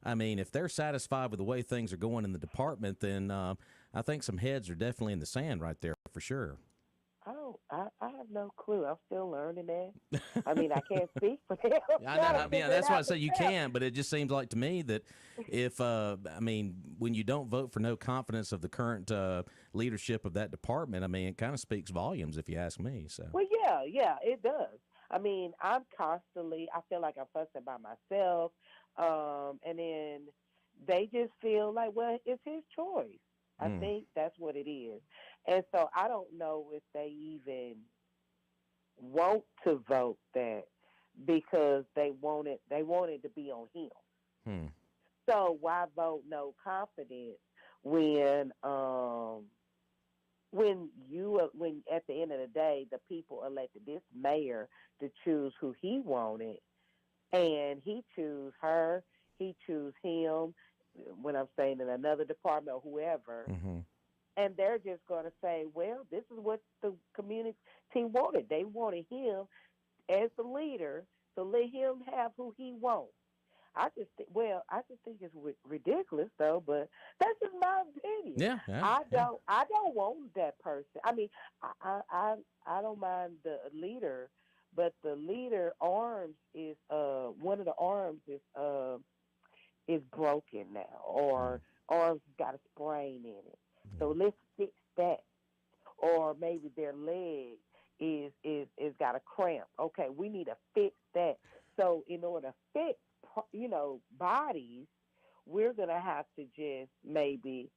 I mean, if they're satisfied with the way things are going in the department, then I think some heads are definitely in the sand right there for sure. Oh, I have no clue. I'm still learning that. I mean, I can't speak for them. Yeah, that's why I say you can, but it just seems like to me that if, when you don't vote for no confidence of the current leadership of that department, I mean, it kind of speaks volumes if you ask me. So. Well, yeah, it does. I mean, I feel like I'm fussing by myself, and then they just feel like, well, it's his choice. I think that's what it is. And so I don't know if they even want to vote that because they want it to be on him. So why vote no confidence when at the end of the day the people elected this mayor to choose who he wanted, and he choose her, he choose him, when I'm saying in another department or whoever, and they're just going to say, well, this is what the community wanted. They wanted him as the leader to let him have who he wants. I just think it's ridiculous though, but that's just my opinion. I don't want that person. I mean, I don't mind the leader, but the leader arms is one of the arms is broken now, or arms got a sprain in it. So let's fix that. Or maybe their leg is got a cramp. Okay, we need to fix that. So in order to fix, bodies, we're gonna have to just maybe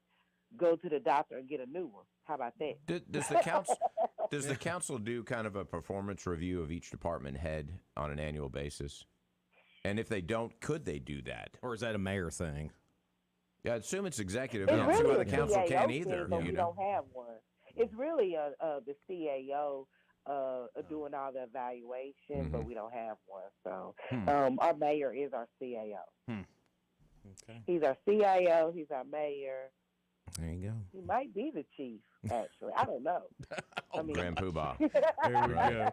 go to the doctor and get a new one. How about that? Does the council do kind of a performance review of each department head on an annual basis? And if they don't, could they do that? Or is that a mayor thing? Yeah, I assume it's executive. It's I don't see really why the a council CAO can't thing, either. but we don't have one. It's really the CAO doing all the evaluation, but we don't have one. So our mayor is our CAO. Okay. He's our CIO. He's our mayor. There you go. He might be the chief, actually. I don't know. Grand Poobah. There we go.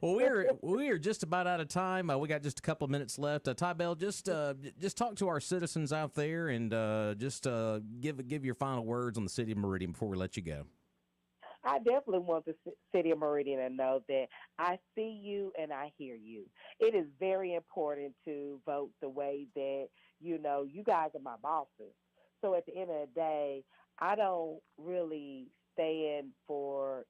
Well, we're just about out of time. We got just a couple of minutes left. Ty Bell, just talk to our citizens out there and just give your final words on the city of Meridian before we let you go. I definitely want the city of Meridian to know that I see you and I hear you. It is very important to vote the way that, you guys are my bosses. So at the end of the day, I don't really stand for,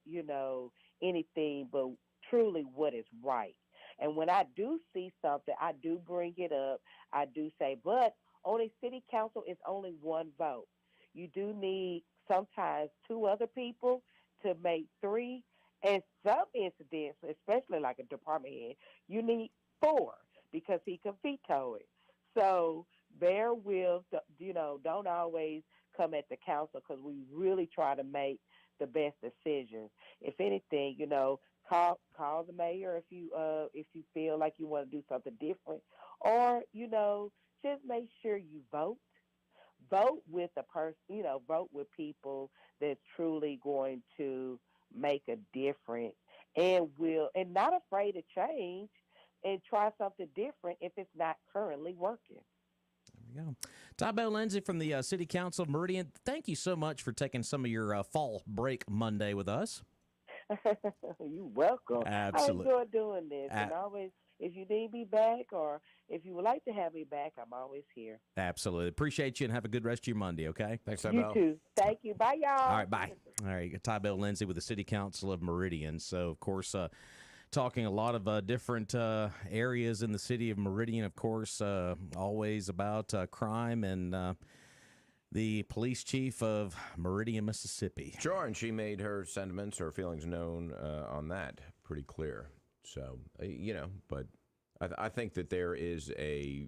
anything but truly what is right. And when I do see something, I do bring it up. I do say, but on a city council, it's only one vote. You do need sometimes two other people to make three. And some incidents, especially like a department head, you need four because he can veto it. So bear with, don't always come at the council because we really try to make the best decisions. If anything, call the mayor if you feel like you want to do something different, or just make sure you vote. Vote with a person, vote with people that's truly going to make a difference and not afraid to change and try something different if it's not currently working. There we go. Ty Bell Lindsay from the City Council of Meridian, thank you so much for taking some of your fall break Monday with us. You're welcome. Absolutely. I enjoy doing this. And always, if you need me back or if you would like to have me back, I'm always here. Absolutely. Appreciate you and have a good rest of your Monday, okay? Thanks, Ty You Bell. too. Thank you. Bye, y'all. All right, bye. All right, Ty Bell Lindsay with the City Council of Meridian. So, of course, talking a lot of different areas in the city of Meridian, of course, always about crime and the police chief of Meridian, Mississippi. Sure, and she made her sentiments, her feelings known on that pretty clear. So, but I think that there is a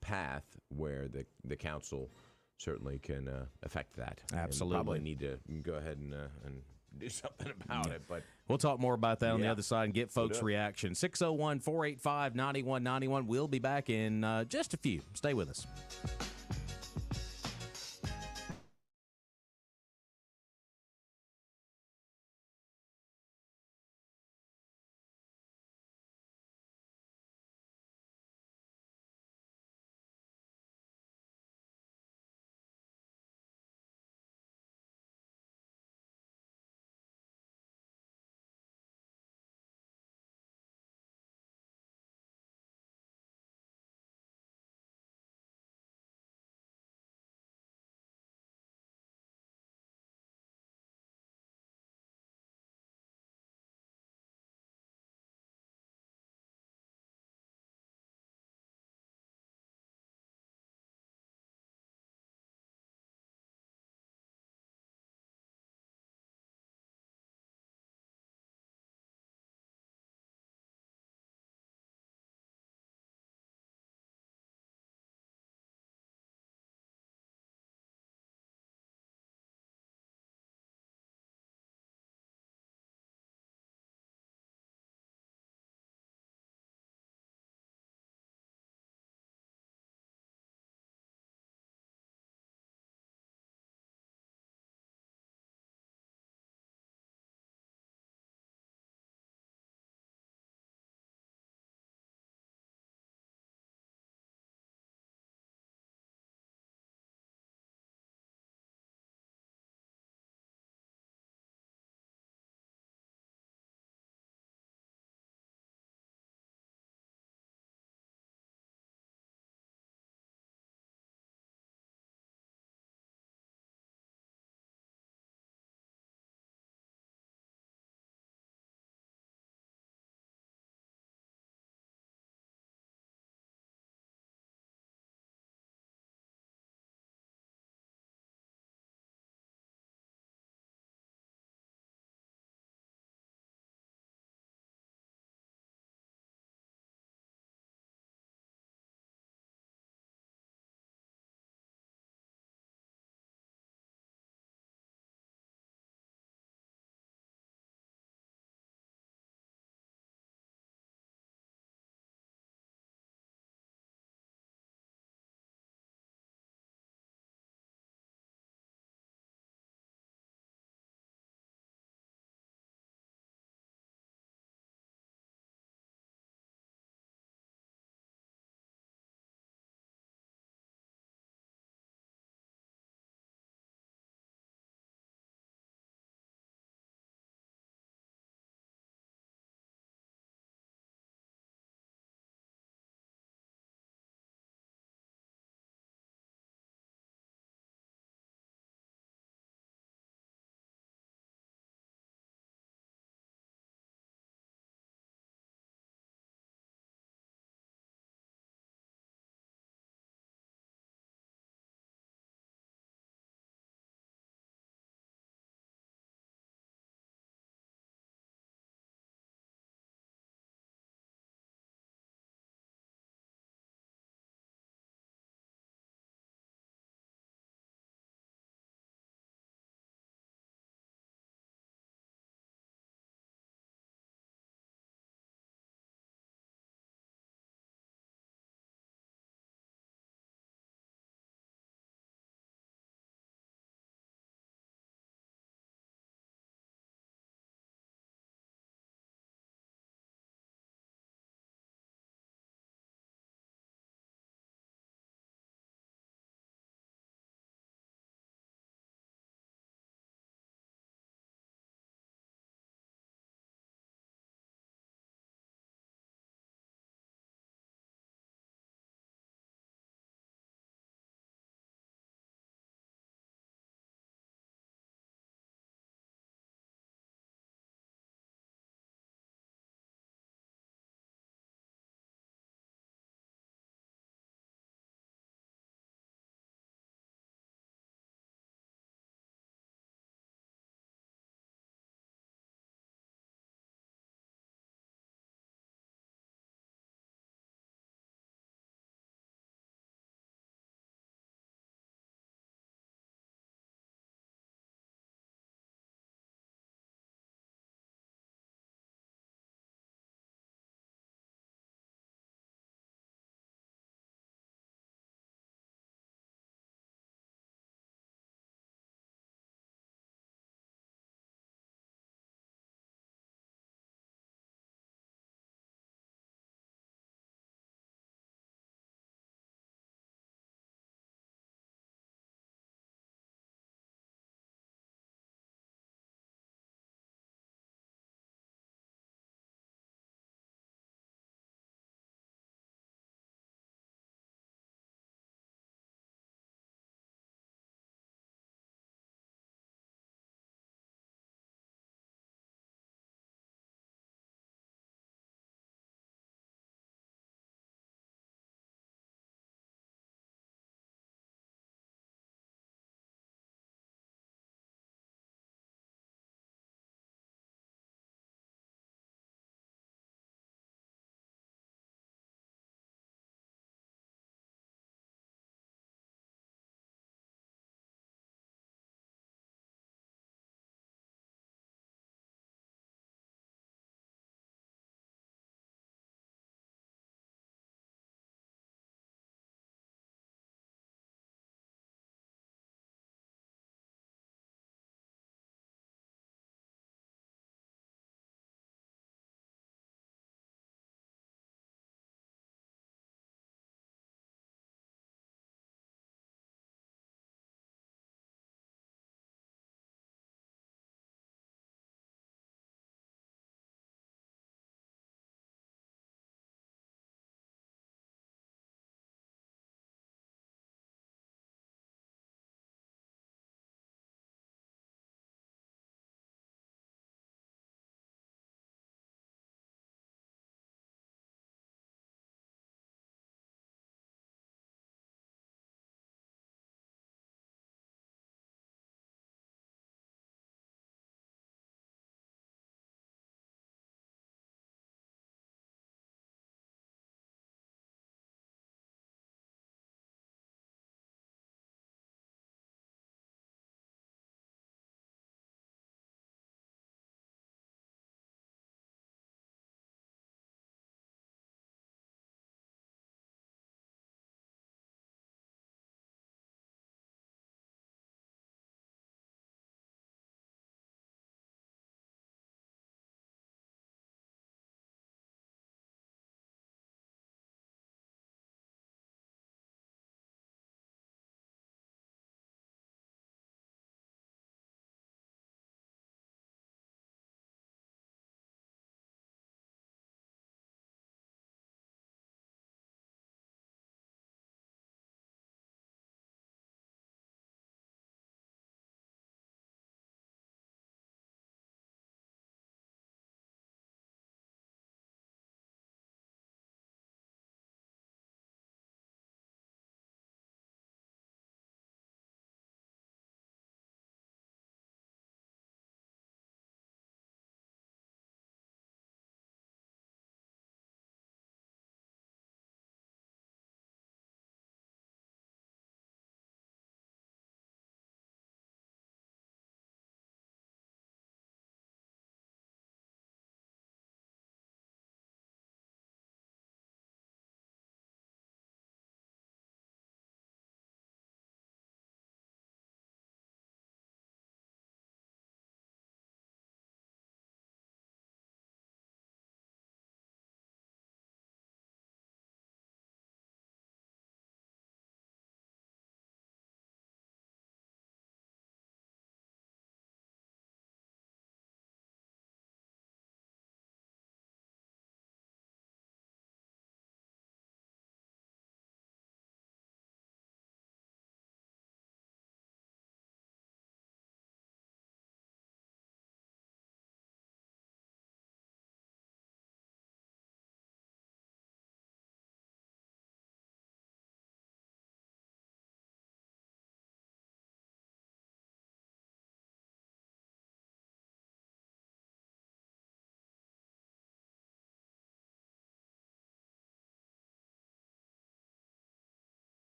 path where the council certainly can affect that. Absolutely. And probably need to go ahead and do something about it. But we'll talk more about that on the other side and get folks' reaction. 601-485-9191. We'll be back in just a few. Stay with us.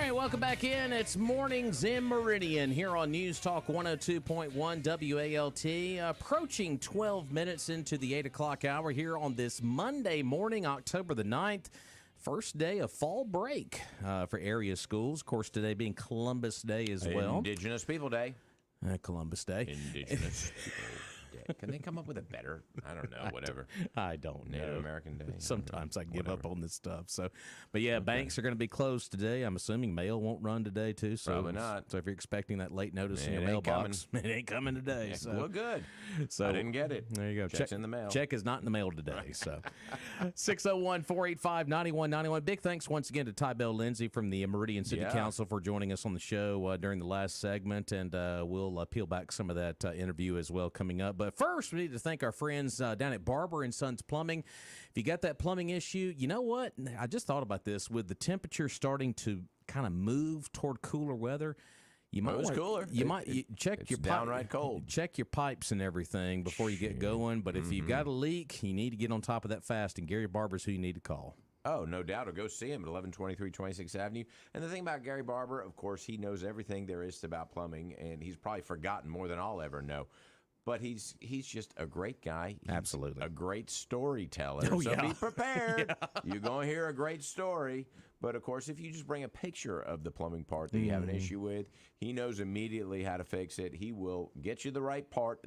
right, welcome back in. It's Mornings in Meridian here on News Talk 102.1 WALT. Approaching 12 minutes into the 8 o'clock hour here on this Monday morning, October the 9th. First day of fall break for area schools. Of course, today being Columbus Day as well. Indigenous People Day. Columbus Day. Indigenous People Day. Can they come up with a better? I don't know. Whatever. I don't know. Native American Day. Sometimes I give up on this stuff. So, but yeah, banks are going to be closed today. I'm assuming mail won't run today too. So Probably not. So if you're expecting that late notice in your mailbox, it ain't coming today. Yeah, So well, good. So I didn't get it. There you go. Check's in the mail. Check is not in the mail today. So 601-485-9191. Big thanks once again to Tybell Lindsay from the Meridian City Council for joining us on the show during the last segment, and we'll peel back some of that interview as well coming up. But first, we need to thank our friends down at Barber and Sons Plumbing. If you got that plumbing issue, you know what? I just thought about this. With the temperature starting to kind of move toward cooler weather, you might cooler. You check your downright cold. Check your pipes and everything before you get going. But if you've got a leak, you need to get on top of that fast. And Gary Barber's who you need to call. Oh, no doubt. Or go see him at 1123 26th Avenue. And the thing about Gary Barber, of course, he knows everything there is about plumbing, and he's probably forgotten more than I'll ever know. But he's just a great guy. He's Absolutely. a great storyteller. Oh, so yeah. be prepared. You're going to hear a great story. But, of course, if you just bring a picture of the plumbing part that you have an issue with, he knows immediately how to fix it. He will get you the right part,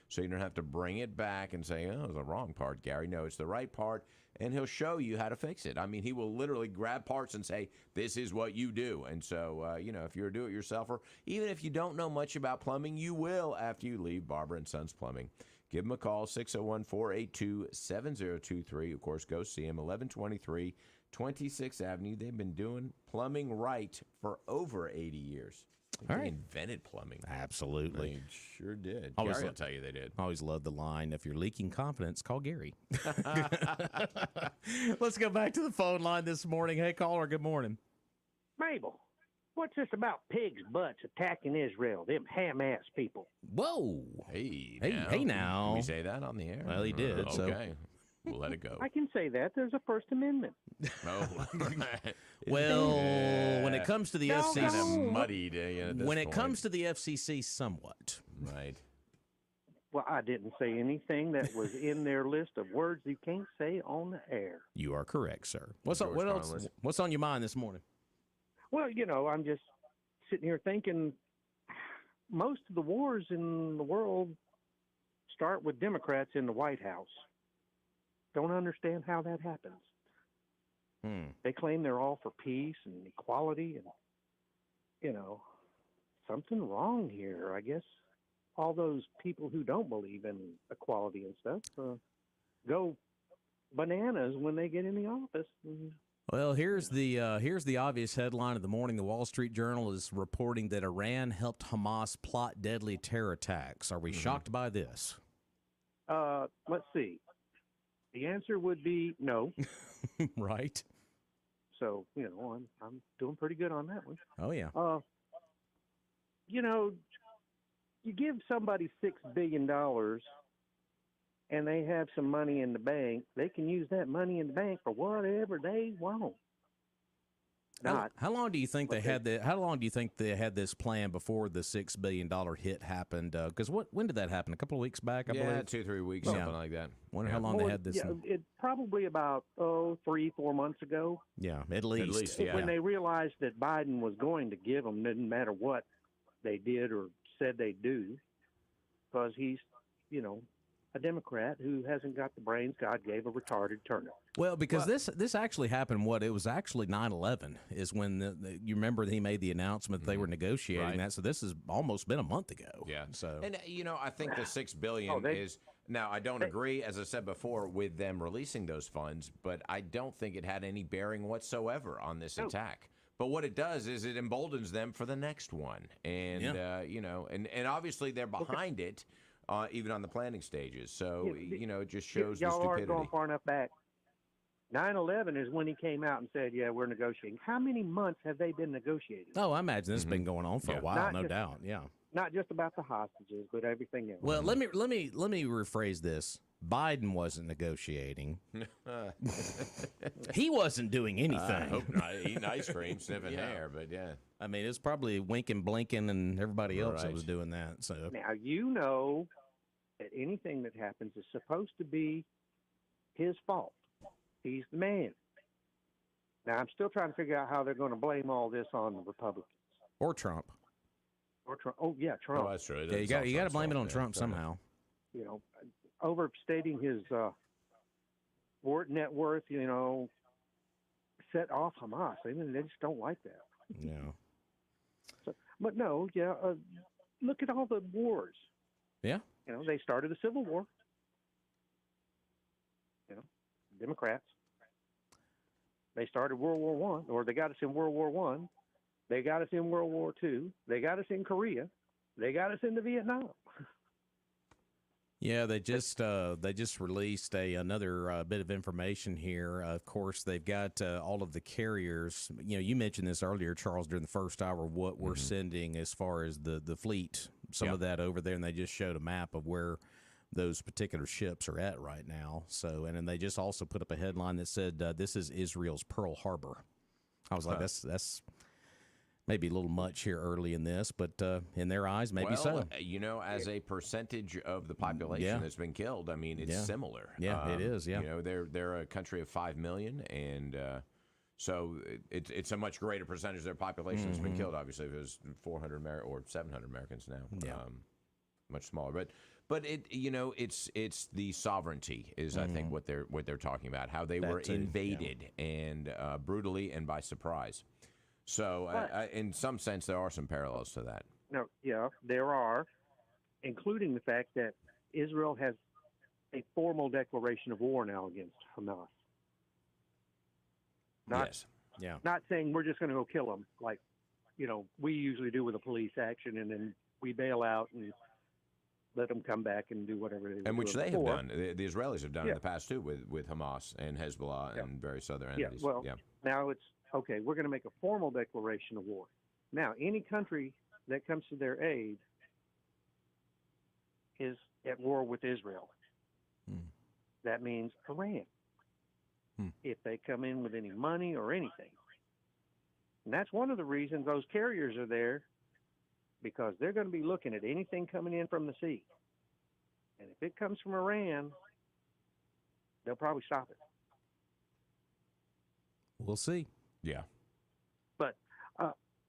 so you don't have to bring it back and say, oh, it's the wrong part, Gary. No, it's the right part, and he'll show you how to fix it. I mean, he will literally grab parts and say, this is what you do. And so, if you're a do-it-yourselfer, even if you don't know much about plumbing, you will after you leave Barber & Sons Plumbing. Give him a call, 601-482-7023. Of course, go see him, 1123 26th Avenue. They've been doing plumbing right for over 80 years. They invented plumbing. Absolutely. They sure did. Always Gary will tell you they did. I always love the line, if you're leaking confidence, call Gary. Let's go back to the phone line this morning. Hey, caller, good morning. Mabel, what's this about pigs' butts attacking Israel, them ham-ass people? Whoa. Hey, Hey, now. Can we say that on the air? Well, he did, so- Okay. We'll let it go. I can say that. There's a First Amendment. Oh. Well, when it comes to the No, FCC, kind of muddied at this when it point. comes to the FCC, somewhat. Right. Well, I didn't say anything that was in their list of words you can't say on the air. You are correct, sir. What George else? Carlin. What's on your mind this morning? Well, I'm just sitting here thinking most of the wars in the world start with Democrats in the White House. Don't understand how that happens. They claim they're all for peace and equality, and something wrong here. I guess all those people who don't believe in equality and stuff go bananas when they get in the office. Well, here's the obvious headline of the morning. The Wall Street Journal is reporting that Iran helped Hamas plot deadly terror attacks. Are we shocked by this? Let's see. The answer would be no. Right. So, I'm doing pretty good on that one. Oh, yeah. You give somebody $6 billion and they have some money in the bank, they can use that money in the bank for whatever they want. How long do you think they had that? How long do you think they had this plan before the $6 billion hit happened? Because when did that happen? A couple of weeks back, I believe. 2-3 weeks, something like that. Wonder how long they had this. It probably about 3-4 months ago. Yeah, at least. Yeah. When they realized that Biden was going to give them, didn't matter what they did or said they do, because he's, a Democrat who hasn't got the brains God gave a retarded turnip. Well, because this actually happened. It was actually 9/11 is when you remember he made the announcement they were negotiating that. So this has almost been a month ago. Yeah. So and I think the $6 billion is now. I don't agree, as I said before, with them releasing those funds, but I don't think it had any bearing whatsoever on this attack. But what it does is it emboldens them for the next one, and and obviously they're behind it. Even on the planning stages. So, it just shows the y'all stupidity. aren't going far enough back. 9/11 is when he came out and said, yeah, we're negotiating. How many months have they been negotiating? I imagine this has been going on for a while, no doubt. Yeah. not just about the hostages, but everything else. Well, let me rephrase this. Biden wasn't negotiating. He wasn't doing anything. I hope not. Eating ice cream, sniffing hair, but yeah. I mean, it's probably winking, blinking, and everybody else that was doing that. So now you know that anything that happens is supposed to be his fault. He's the man. Now I'm still trying to figure out how they're going to blame all this on the Republicans or Trump. or Trump. Oh yeah, Trump. Oh, that's true. Yeah, you got to blame it on Trump somehow. You know, overstating his net worth. You know, set off Hamas. They just don't like that. Yeah. So, but no, yeah. Look at all the wars. Yeah. You know, they started a civil war. You know, Democrats. They started World War One, or they got us in World War One. They got us in World War Two. They got us in Korea. They got us into Vietnam. Yeah, they just released another bit of information here. Of course, they've got all of the carriers. You know, you mentioned this earlier, Charles, during the first hour, what we're sending as far as the fleet, some of that over there, and they just showed a map of where those particular ships are at right now. So, and then they just also put up a headline that said, this is Israel's Pearl Harbor. I was like, that's maybe a little much here early in this, but in their eyes, maybe so. You know, as a percentage of the population that's been killed, I mean, it's similar. Yeah, it is, yeah. You know, they're a country of 5 million, and so it's a much greater percentage of their population that's been killed. Obviously, if it was 400 or 700 Americans now. Yeah. Much smaller, but it, you know, it's the sovereignty is I think what they're talking about, how they were invaded and brutally and by surprise. So in some sense there are some parallels to that. No, yeah, there are, including the fact that Israel has a formal declaration of war now against Hamas. Not saying we're just going to go kill them like, you know, we usually do with a police action, and then we bail out and let them come back and do whatever they and which they before. have done. The Israelis have done in the past too with Hamas and Hezbollah and various other entities. Now it's okay. We're going to make a formal declaration of war. Now, any country that comes to their aid is at war with Israel. That means Iran. If they come in with any money or anything. And that's one of the reasons those carriers are there, because they're going to be looking at anything coming in from the sea. And if it comes from Iran, they'll probably stop it. We'll see. Yeah. But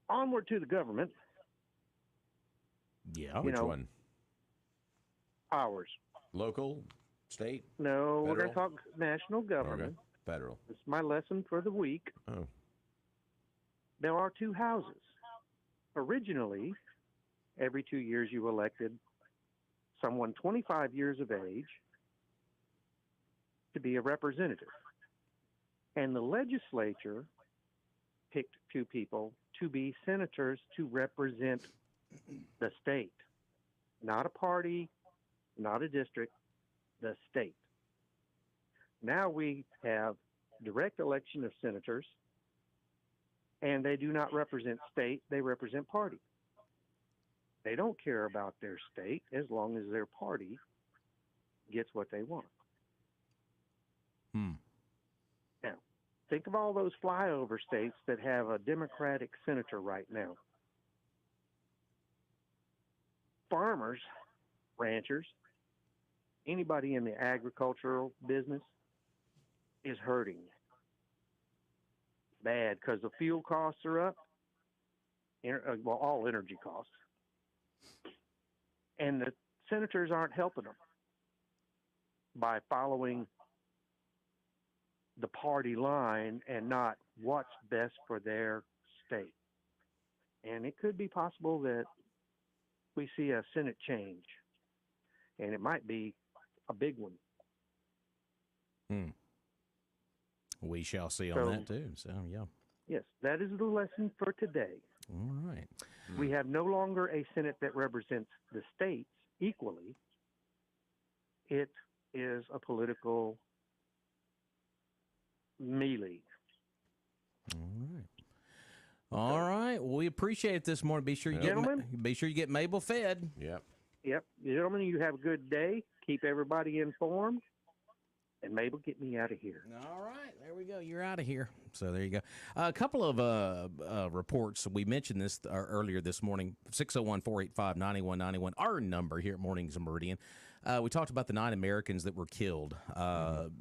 onward to the government. Yeah. Which one? Ours. Local? State? No, federal? We're going to talk national government. Okay. Federal. This is my lesson for the week. Oh. There are two houses. Originally, every 2 years you elected someone 25 years of age to be a representative. And the legislature picked two people to be senators to represent the state. Not a party, not a district, the state. Now we have direct election of senators, and they do not represent state, they represent party. They don't care about their state as long as their party gets what they want. Now, think of all those flyover states that have a Democratic senator right now. Farmers, ranchers, anybody in the agricultural business is hurting bad because the fuel costs are up. Well, all energy costs. And the senators aren't helping them by following the party line and not what's best for their state. And it could be possible that we see a Senate change, and it might be a big one. We shall see on that too. So, yeah. Yes, that is the lesson for today. All right. We have no longer a Senate that represents the states equally. It is a political melee. All right. All right. Well, we appreciate it this morning. Be sure you Gentlemen. get Mabel fed. Yep. Yep. Gentlemen, you have a good day. Keep everybody informed. And Mabel, get me out of here. All right, there we go. You're out of here. So there you go. A couple of reports. We mentioned this earlier this morning. 601-485-9191, our number here at Mornings in Meridian. We talked about the 9 Americans that were killed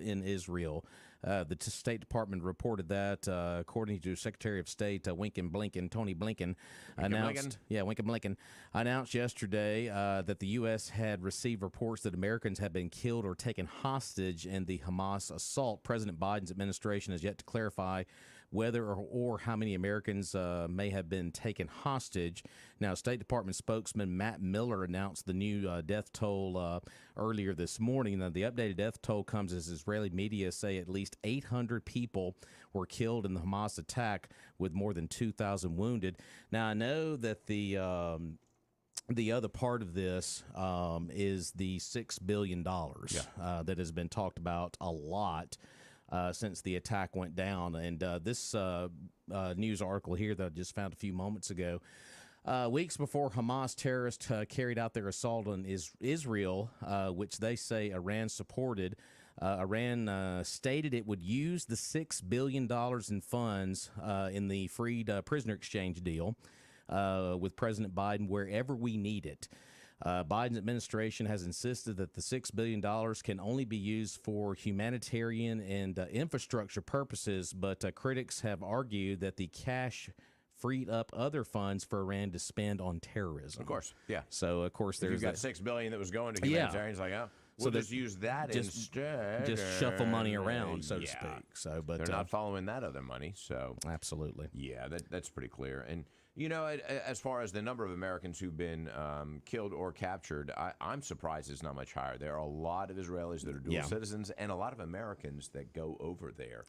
in Israel. The State Department reported that, according to Secretary of State Tony Blinken announced. Yeah, Blinken announced yesterday that the U.S. had received reports that Americans had been killed or taken hostage in the Hamas assault. President Biden's administration has yet to clarify whether or how many Americans may have been taken hostage. Now, State Department spokesman Matt Miller announced the new death toll earlier this morning. Now, the updated death toll comes as Israeli media say at least 800 people were killed in the Hamas attack, with more than 2,000 wounded. Now, I know that the other part of this is the $6 billion that has been talked about a lot since the attack went down. And this news article here that I just found a few moments ago, weeks before Hamas terrorists carried out their assault on Israel, which they say Iran supported, Iran stated it would use the $6 billion in funds in the freed prisoner exchange deal with President Biden wherever we need it. Biden's administration has insisted that the $6 billion can only be used for humanitarian and infrastructure purposes, but critics have argued that the cash freed up other funds for Iran to spend on terrorism. Of course, yeah. So, of course, there's you've got $6 billion that was going to humanitarians. Like, oh, we'll just use that instead. Just shuffle money around, so to speak. So, but they're not following that other money. So, absolutely, yeah, that's pretty clear. And you know, as far as the number of Americans who've been killed or captured, I'm surprised it's not much higher. There are a lot of Israelis that are dual citizens and a lot of Americans that go over there.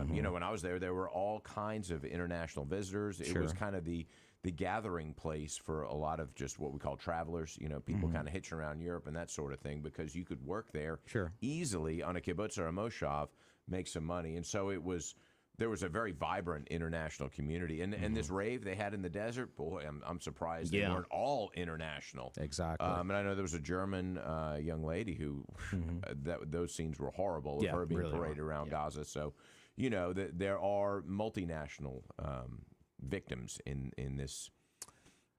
You know, when I was there were all kinds of international visitors. It was kind of the gathering place for a lot of just what we call travelers, you know, people kind of hitching around Europe and that sort of thing, because you could work there easily on a kibbutz or a moshav, make some money. And so there was a very vibrant international community. And this rave they had in the desert, boy, I'm surprised they weren't all international. Exactly. And I know there was a German young lady who, those scenes were horrible of her being really paraded around Gaza. So, you know, there are multinational victims in this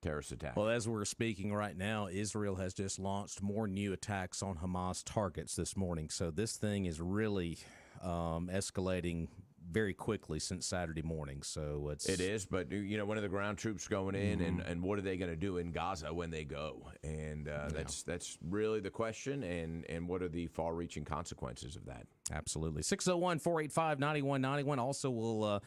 terrorist attack. Well, as we're speaking right now, Israel has just launched more new attacks on Hamas targets this morning. So this thing is really escalating very quickly since Saturday morning. So it is, but you know, when are the ground troops going in, and what are they going to do in Gaza when they go? And that's really the question. And what are the far-reaching consequences of that? Absolutely. 601-485-9191. Also, we'll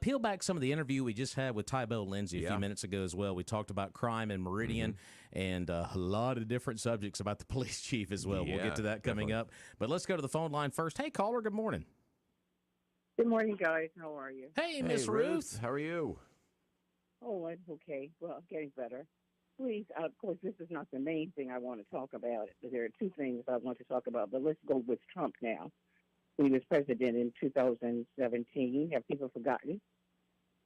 peel back some of the interview we just had with Tybo Lindsay a few minutes ago as well. We talked about crime in Meridian and a lot of different subjects about the police chief as well. We'll get to that coming up. But let's go to the phone line first. Hey, caller, good morning. Good morning, guys. How are you? Hey, Miss Ruth. How are you? Oh, I'm okay. Well, getting better. Please, of course, this is not the main thing I want to talk about. There are two things I want to talk about, but let's go with Trump now. He was president in 2017. Have people forgotten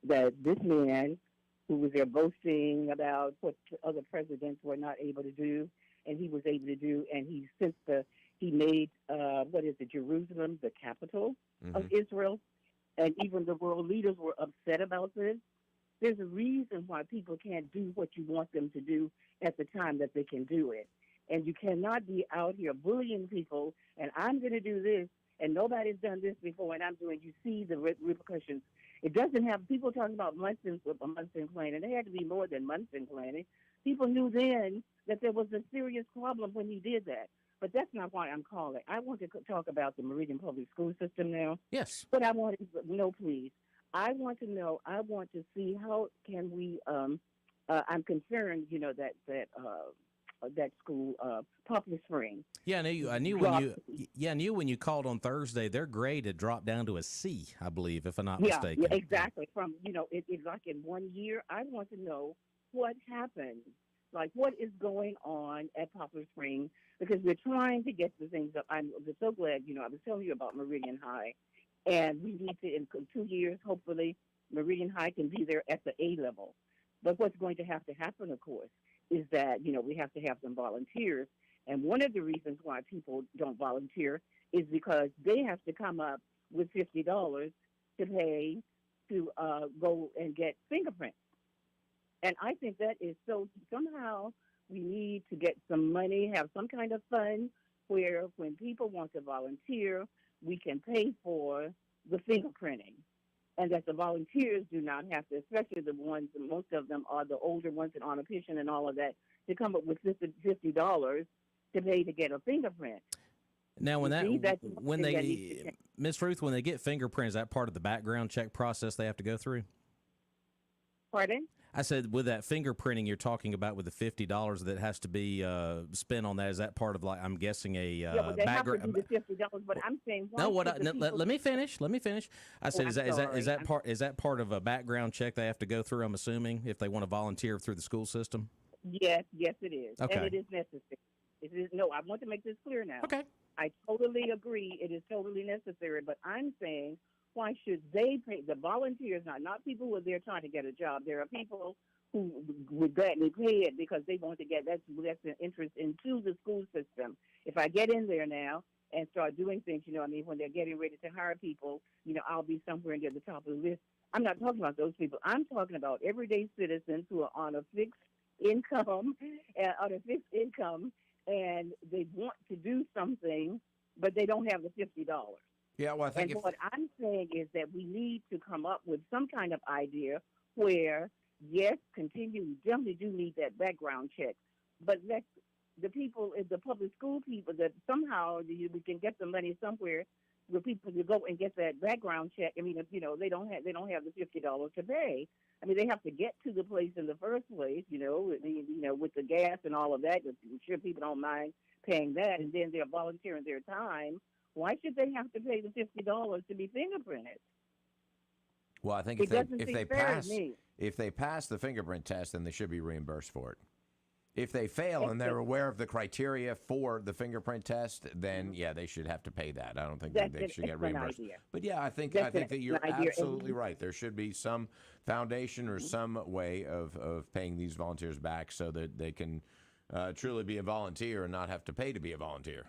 that this man, who was there boasting about what other presidents were not able to do, and he was able to do, and he made Jerusalem the capital of Israel, and even the world leaders were upset about this. There's a reason why people can't do what you want them to do at the time that they can do it. And you cannot be out here bullying people, and I'm going to do this, and nobody's done this before, and I'm doing. You see the repercussions. It doesn't have people talking about months in planning. There had to be more than months in planning. People knew then that there was a serious problem when he did that. But that's not why I'm calling. I want to talk about the Meridian public school system now. Yes. But I want to know, please. I want to know. I want to see how can we. I'm concerned, you know, that school, Poplar Spring. Yeah, I knew when you called on Thursday, their grade had dropped down to a C, I believe, if I'm not mistaken. Yeah, exactly. From it's like in 1 year. I want to know what happened. Like, what is going on at Poplar Spring? Because we're trying to get the things up. I'm so glad, I was telling you about Meridian High. And we need to, in 2 years, hopefully, Meridian High can be there at the A level. But what's going to happen, of course, is that, we have to have some volunteers. And one of the reasons why people don't volunteer is because they have to come up with $50 to pay to go and get fingerprints. And I think that is so, somehow we need to get some money, have some kind of fund where when people want to volunteer, we can pay for the fingerprinting. And that the volunteers do not have to, especially the ones, most of them are the older ones and on a pension and all of that, to come up with $50 to pay to get a fingerprint. Now, when they, Miss Ruth, when they get fingerprints, is that part of the background check process they have to go through? Pardon? I said, with that fingerprinting you're talking about, with the $50 that has to be spent on that, is that part of, like, I'm guessing a but they background? have to do the $50. But I'm saying, let me finish. Let me finish. I said, is that part of a background check they have to go through? I'm assuming, if they want to volunteer through the school system. Yes, it is, okay. And it is necessary. It is, no, I want to make this clear now. Okay. I totally agree. It is totally necessary. But I'm saying, why should they pay the volunteers? Not people who are there trying to get a job. There are people who would gladly pay it because they want to get that's an interest into the school system. If I get in there now and start doing things, when they're getting ready to hire people, I'll be somewhere near the top of the list. I'm not talking about those people. I'm talking about everyday citizens who are on a fixed income, and they want to do something, but they don't have the $50. Yeah, well, I think what I'm saying is that we need to come up with some kind of idea where, yes, we definitely do need that background check, but let the people, the public school people, that somehow we can get the money somewhere where people to go and get that background check. I mean, they don't have the $50 to pay. I mean, they have to get to the place in the first place, with the gas and all of that. I'm sure people don't mind paying that, and then they're volunteering their time. Why should they have to pay the $50 to be fingerprinted? Well, I think if they pass the fingerprint test, then they should be reimbursed for it. If they fail and they're aware of the criteria for the fingerprint test, then they should have to pay that. I don't think they should get reimbursed. But I think that you're absolutely right. There should be some foundation or some way of paying these volunteers back so that they can truly be a volunteer and not have to pay to be a volunteer.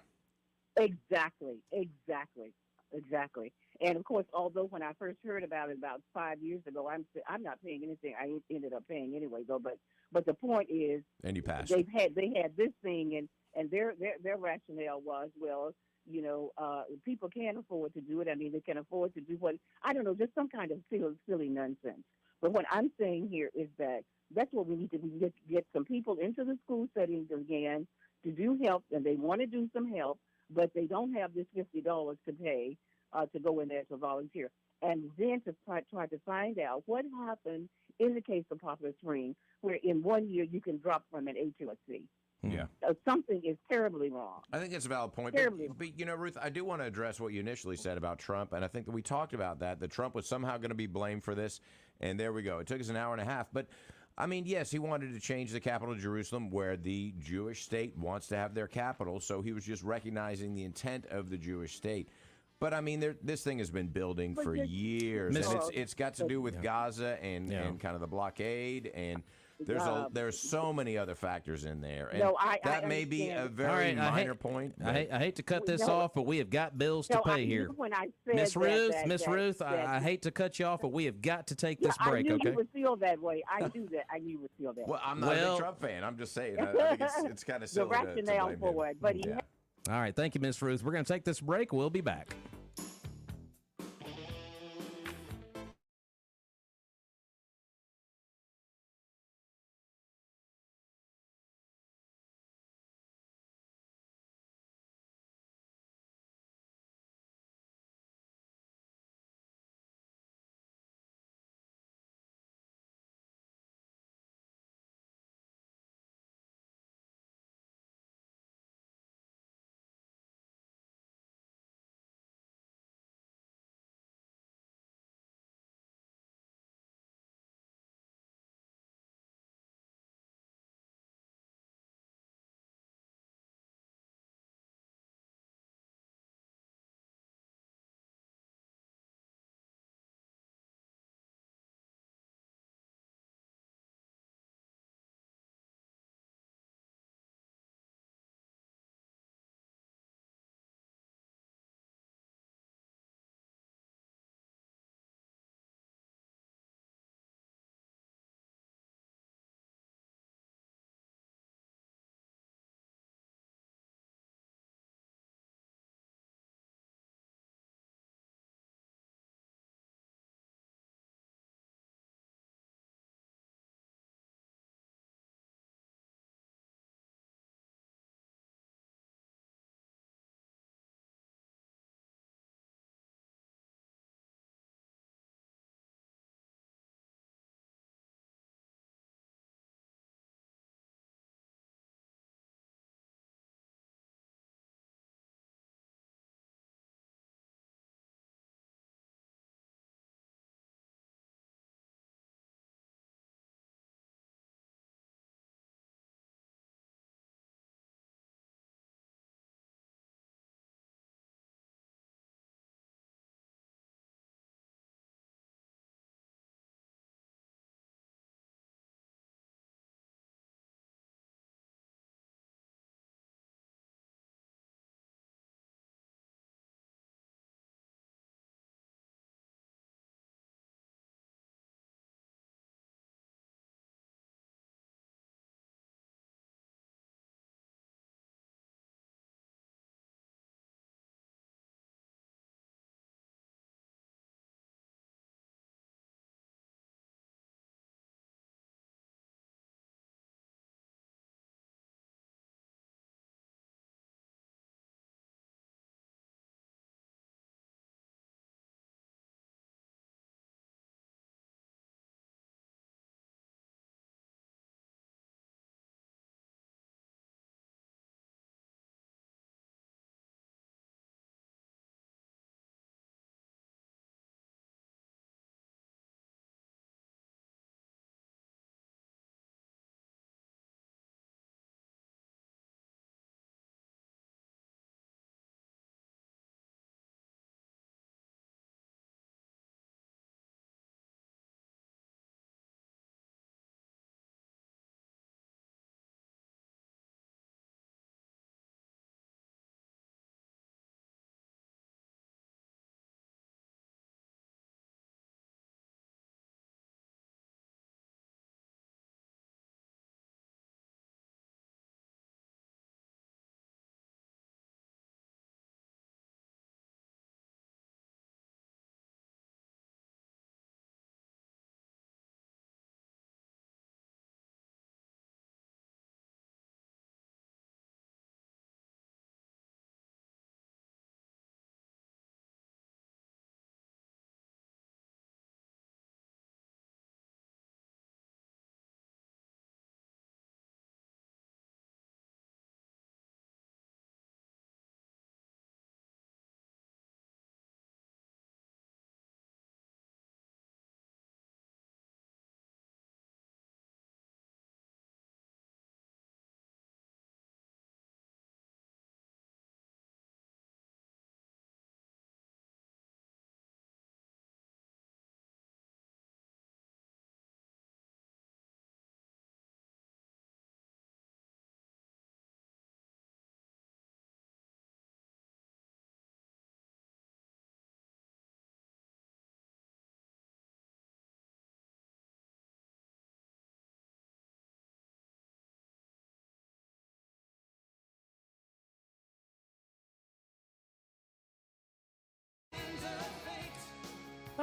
Exactly. And of course, although when I first heard about it about 5 years ago, I'm not paying anything. I ended up paying anyway, though. But the point is, and you passed. They had this thing, and their rationale was, well, people can't afford to do it. I mean, they can afford to do just some kind of silly nonsense. But what I'm saying here is that that's what we need to get some people into the school settings again to do help, and they want to do some help, but they don't have this $50 to pay to go in there to volunteer. And then to try to find out what happened in the case of Poplar Spring, where in 1 year you can drop from an A to a C. Yeah. Something is terribly wrong. I think it's a valid point. But Ruth, I do want to address what you initially said about Trump, and I think that we talked about that Trump was somehow going to be blamed for this, and there we go. It took us an hour and a half, but I mean, yes, he wanted to change the capital to Jerusalem, where the Jewish state wants to have their capital, so he was just recognizing the intent of the Jewish state. But, I mean, this thing has been building for years, and it's got to do with Gaza and kind of the blockade, and there's so many other factors in there. And that may be a very minor point. I hate to cut this off, but we have got bills to pay here. Miss Ruth, I hate to cut you off, but we have got to take this break, okay? I knew you would feel that way. I knew that. I knew you would feel that way. Well, I'm not a big Trump fan. I'm just saying. I think it's kind of silly the rationale to blame for him. it, but All right, thank you, Miss Ruth. We're going to take this break. We'll be back.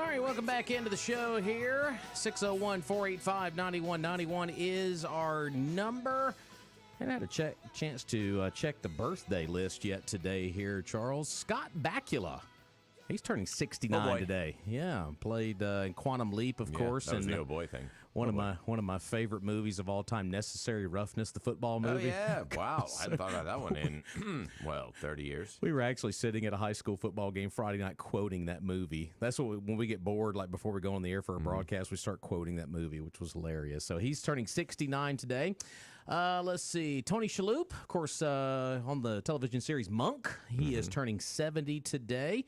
right, welcome back into the show here. 601-485-9191 is our number. And I had a chance to check the birthday list yet today here, Charles. Scott Bakula. He's turning 69 today. Yeah, played in Quantum Leap, of course. That was and the old boy thing. One of my favorite movies of all time, Necessary Roughness, the football movie. Oh, yeah. Wow. I hadn't thought about that one in, 30 years. We were actually sitting at a high school football game Friday night quoting that movie. That's what when we get bored, like before we go on the air for a broadcast, we start quoting that movie, which was hilarious. So he's turning 69 today. Let's see. Tony Shalhoub, of course, on the television series Monk. He is turning 70 today.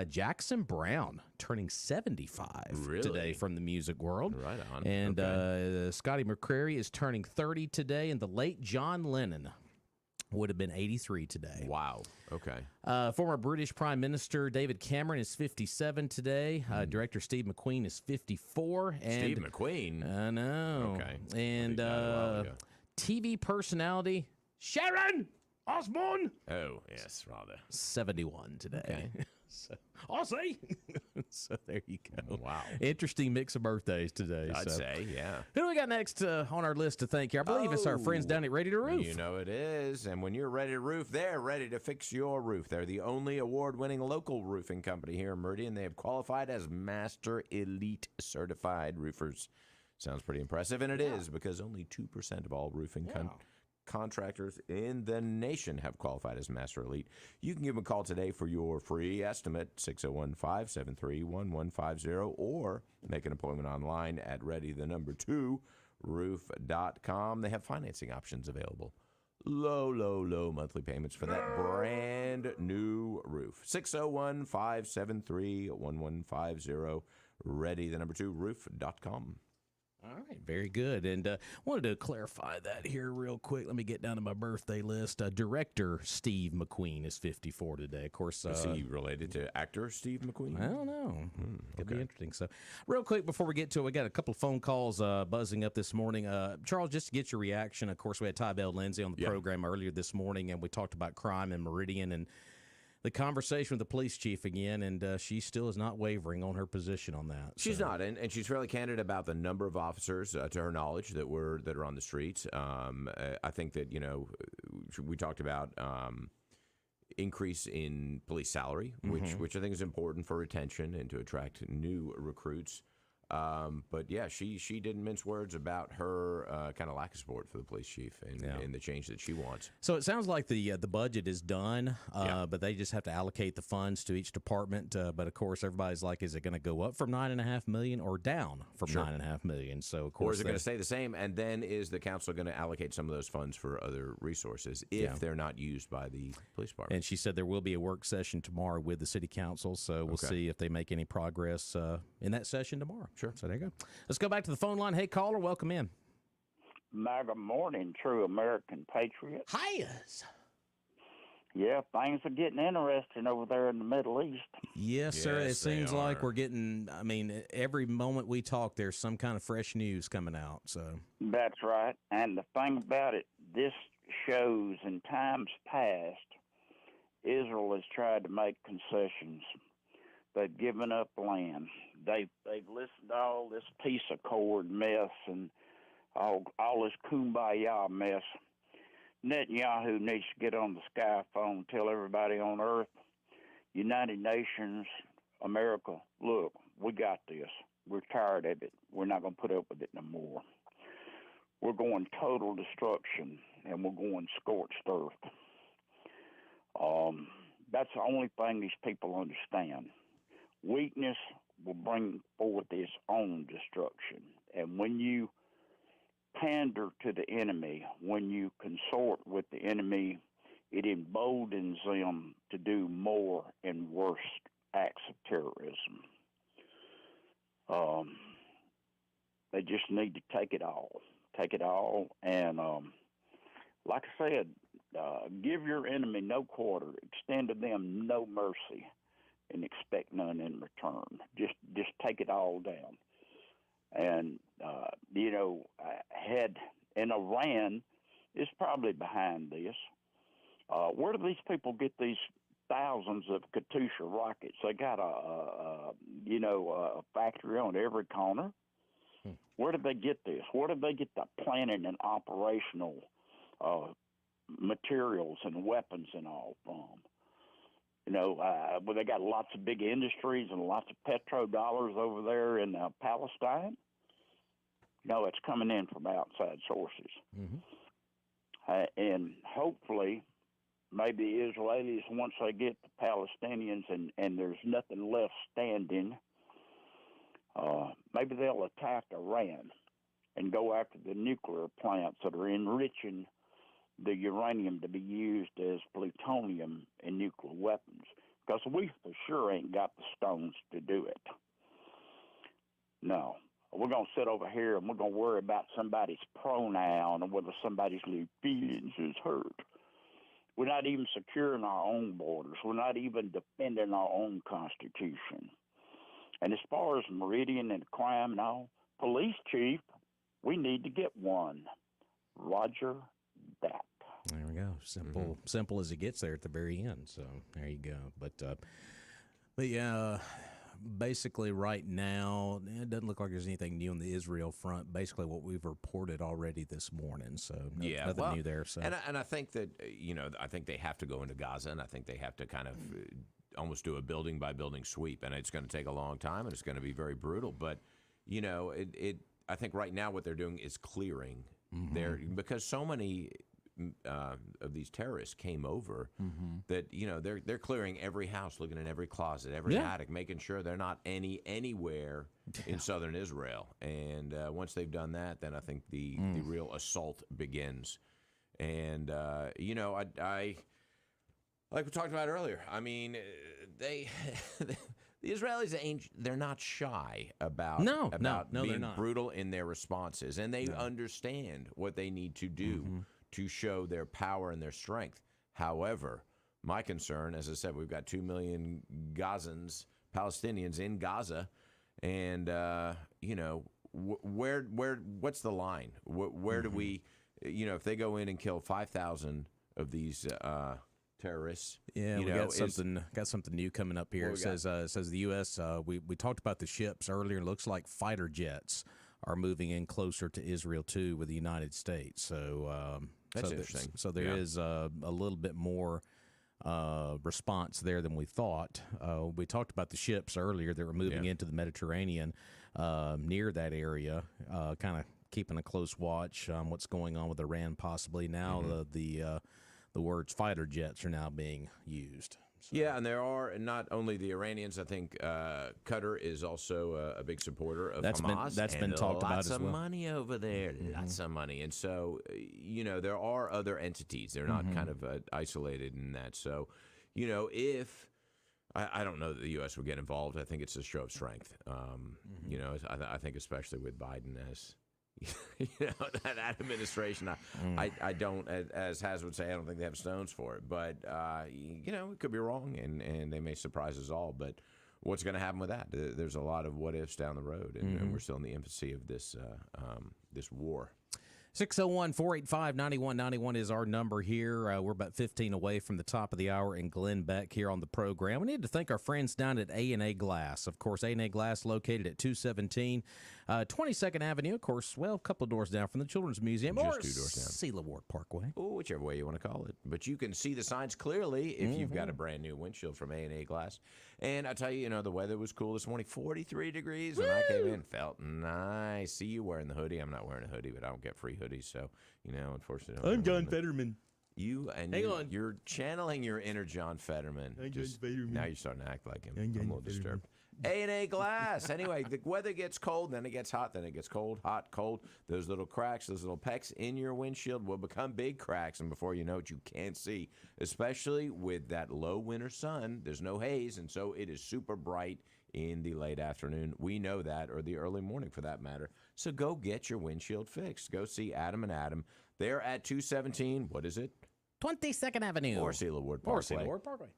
Jackson Brown turning 75 today from the music world. Right on. And Scotty McCreery is turning 30 today, and the late John Lennon would have been 83 today. Wow. Okay. Former British Prime Minister David Cameron is 57 today. Director Steve McQueen is 54. And Steve McQueen? I know. Okay. And TV personality Sharon Osbourne. Oh, yes, rather. 71 today. Okay. So, I'll say. So there you go. Wow. Interesting mix of birthdays today. I'd say, yeah. Who do we got next on our list to thank you? I believe it's our friends down at Ready to Roof. You know it is. And when you're ready to roof, they're ready to fix your roof. They're the only award-winning local roofing company here in Meridian. They have qualified as Master Elite Certified Roofers. Sounds pretty impressive, and it is, because only 2% of all roofing contractors in the nation have qualified as Master Elite. You can give them a call today for your free estimate, 601-573-1150, or make an appointment online at ready2roof.com. They have financing options available. Low monthly payments for that brand new roof. 601-573-1150, ready2roof.com. All right, very good. And wanted to clarify that here real quick. Let me get down to my birthday list. Director Steve McQueen is 54 today. Of course, is he related to actor Steve McQueen? I don't know. Could be interesting. So, real quick before we get to it, we got a couple of phone calls buzzing up this morning. Charles, just to get your reaction, of course, we had Tybell Lindsay on the program earlier this morning, and we talked about crime in Meridian and the conversation with the police chief again, and she still is not wavering on her position on that. She's not, and she's fairly candid about the number of officers, to her knowledge, that are on the streets. I think that, we talked about increase in police salary, which I think is important for retention and to attract new recruits. But yeah, she didn't mince words about her kind of lack of support for the police chief and the change that she wants. So it sounds like the budget is done, but they just have to allocate the funds to each department. But of course, everybody's like, is it going to go up from $9.5 million or down from $9.5 million? So of course, or is it going to stay the same? And then is the council going to allocate some of those funds for other resources if they're not used by the police department? And she said there will be a work session tomorrow with the city council, so we'll see if they make any progress in that session tomorrow. Sure. So there you go. Let's go back to the phone line. Hey, caller, welcome in. MAGA morning, true American patriot. Highs. Yeah, things are getting interesting over there in the Middle East. Yes, sir. It seems like we're getting, every moment we talk, there's some kind of fresh news coming out. So that's right. And the thing about it, this shows in times past, Israel has tried to make concessions. They've given up land. They've listened to all this peace accord mess and all this kumbaya mess. Netanyahu needs to get on the sky phone and tell everybody on earth, United Nations, America, look, we got this. We're tired of it. We're not going to put up with it no more. We're going total destruction, and we're going scorched earth. That's the only thing these people understand. Weakness will bring forth its own destruction. And when you pander to the enemy, when you consort with the enemy, it emboldens them to do more and worse acts of terrorism. They just need to take it all. Take it all. And like I said, give your enemy no quarter. Extend to them no mercy and expect none in return. Just take it all down. And, and Iran is probably behind this. Where do these people get these thousands of Katyusha rockets. They got a factory on every corner. Where did they get this? Where did they get the planning and operational materials and weapons and all from? Well, they got lots of big industries and lots of petrodollars over there in Palestine. No, it's coming in from outside sources. And hopefully, maybe Israelis, once they get the Palestinians and there's nothing left standing, maybe they'll attack Iran and go after the nuclear plants that are enriching the uranium to be used as plutonium in nuclear weapons. Because we for sure ain't got the stones to do it. No. We're going to sit over here and we're going to worry about somebody's pronoun or whether somebody's feelings is hurt. We're not even securing our own borders. We're not even defending our own Constitution. And as far as Meridian and crime and all, police chief, we need to get one. Roger that. There we go. Simple as it gets there at the very end. So there you go. But yeah, basically right now, it doesn't look like there's anything new on the Israel front. Basically what we've reported already this morning. So nothing new there. So and I think that, I think they have to go into Gaza, and I think they have to kind of almost do a building by building sweep. And it's going to take a long time, and it's going to be very brutal. But, I think right now what they're doing is clearing there, because so many of these terrorists came over that they're clearing every house, looking in every closet, every attic, making sure they're not anywhere in southern Israel. And once they've done that, then I think the real assault begins. And I like we talked about earlier. I mean, the Israelis they're not shy about being brutal in their responses, and they understand what they need to do to show their power and their strength. However, my concern, as I said, we've got 2 million Palestinians in Gaza, and what's the line? Where do we, if they go in and kill 5,000 of these terrorists? Yeah, we got something new coming up here. It says the U.S. We talked about the ships earlier. It looks like fighter jets are moving in closer to Israel too, with the United States. So that's interesting. So there is a little bit more response there than we thought. We talked about the ships earlier that were moving into the Mediterranean near that area, kind of keeping a close watch on what's going on with Iran possibly. Now the words fighter jets are now being used. So. Yeah, and there are not only the Iranians. I think Qatar is also a big supporter of Hamas. That's been talked about as well. Lots of money over there, lots of money. And so, there are other entities. They're not kind of isolated in that. So, if I don't know that the U.S. would get involved. I think it's a show of strength. I think especially with Biden as that administration, I don't, as Haz would say, I don't think they have stones for it. But, it could be wrong, and they may surprise us all. But what's going to happen with that? There's a lot of what ifs down the road, and we're still in the infancy of this war. 601-485-9191 is our number here. We're about 15 away from the top of the hour in Glenn Beck here on the program. We need to thank our friends down at A&A Glass. Of course, A&A Glass located at 217 22nd Avenue. Of course, a couple of doors down from the Children's Museum. Just or 2 doors down. Sela Ward Parkway. Oh, whichever way you want to call it. But you can see the signs clearly if you've got a brand new windshield from A&A Glass. And I tell you, the weather was cool this morning. 43 degrees when I came in. Felt nice. See you wearing the hoodie. I'm not wearing a hoodie, but I don't get free hoodies. So, unfortunately. I'm John Fetterman. You're channeling your inner John Fetterman. Now you're starting to act like him. I'm a little disturbed. A&A Glass. Anyway, the weather gets cold, then it gets hot, then it gets cold, hot, cold. Those little cracks, those little pecks in your windshield will become big cracks, and before you know it, you can't see. Especially with that low winter sun, there's no haze, and so it is super bright in the late afternoon. We know that, or the early morning for that matter. So go get your windshield fixed. Go see Adam and Adam. They're at 217, what is it? 22nd Avenue. Or Sela Ward Parkway.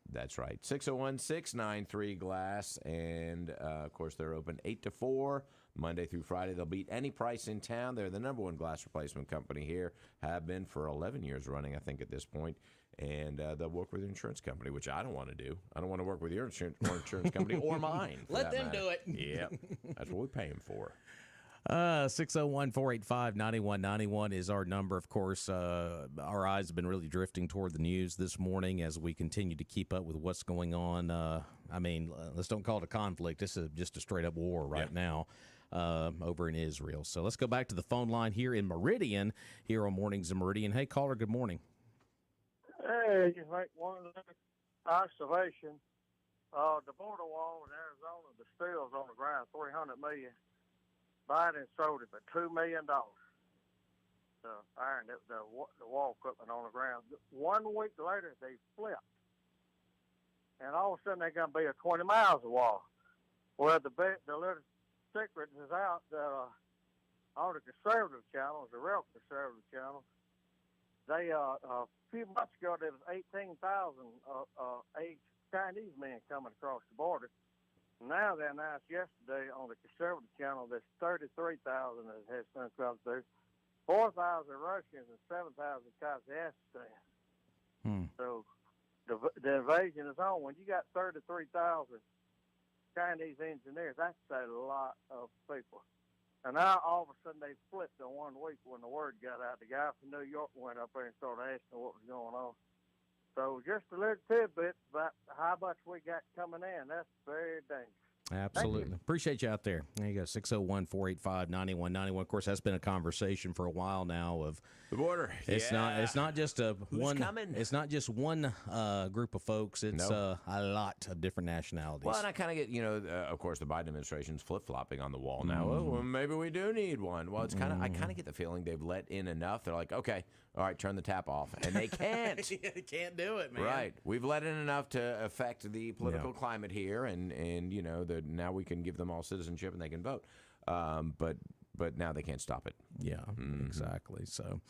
That's right. 601-693-GLASS. And, of course, they're open 8 to 4, Monday through Friday. They'll beat any price in town. They're the #1 glass replacement company here, have been for 11 years running, I think, at this point. And they'll work with your insurance company, which I don't want to do. I don't want to work with your insurance company or mine. Let them do it. Yeah, that's what we pay them for. 601-485-9191 is our number. Of course, our eyes have been really drifting toward the news this morning as we continue to keep up with what's going on. I mean, let's don't call it a conflict. This is just a straight-up war right now over in Israel. So let's go back to the phone line here in Meridian, here on Mornings in Meridian. Hey, caller, good morning. Hey, just make one observation. The border wall in Arizona, the steel's on the ground, $300 million. Biden sold it for $2 million. The iron, the wall equipment on the ground. 1 week later, they flipped, and all of a sudden they're going to be 20 miles of wall. Well, the little secret is out that all the conservative channels, the real conservative channels, they a few months ago there was 18,000 Chinese men coming across the border. Now they announced yesterday on the conservative channel there's 33,000 that has come through, 4,000 Russians and 7,000 Kazakhstan. So the invasion is on. When you got 33,000 Chinese engineers, that's a lot of people. And now all of a sudden they flipped in 1 week when the word got out. The guy from New York went up there and started asking what was going on. So just a little tidbit about how much we got coming in. That's very dangerous. Absolutely. Appreciate you out there. There you go, 601-485-9191. Of course, that's been a conversation for a while now of the border. It's not just it's not just one group of folks. It's a lot of different nationalities. Well, and I kind of get, of course, the Biden administration's flip-flopping on the wall now. Oh, well, maybe we do need one. Well, it's I kind of get the feeling they've let in enough. They're like, okay, all right, turn the tap off. And they can't. They can't do it, man. Right. We've let in enough to affect the political climate here, and now we can give them all citizenship and they can vote. But now they can't stop it. Yeah, exactly. So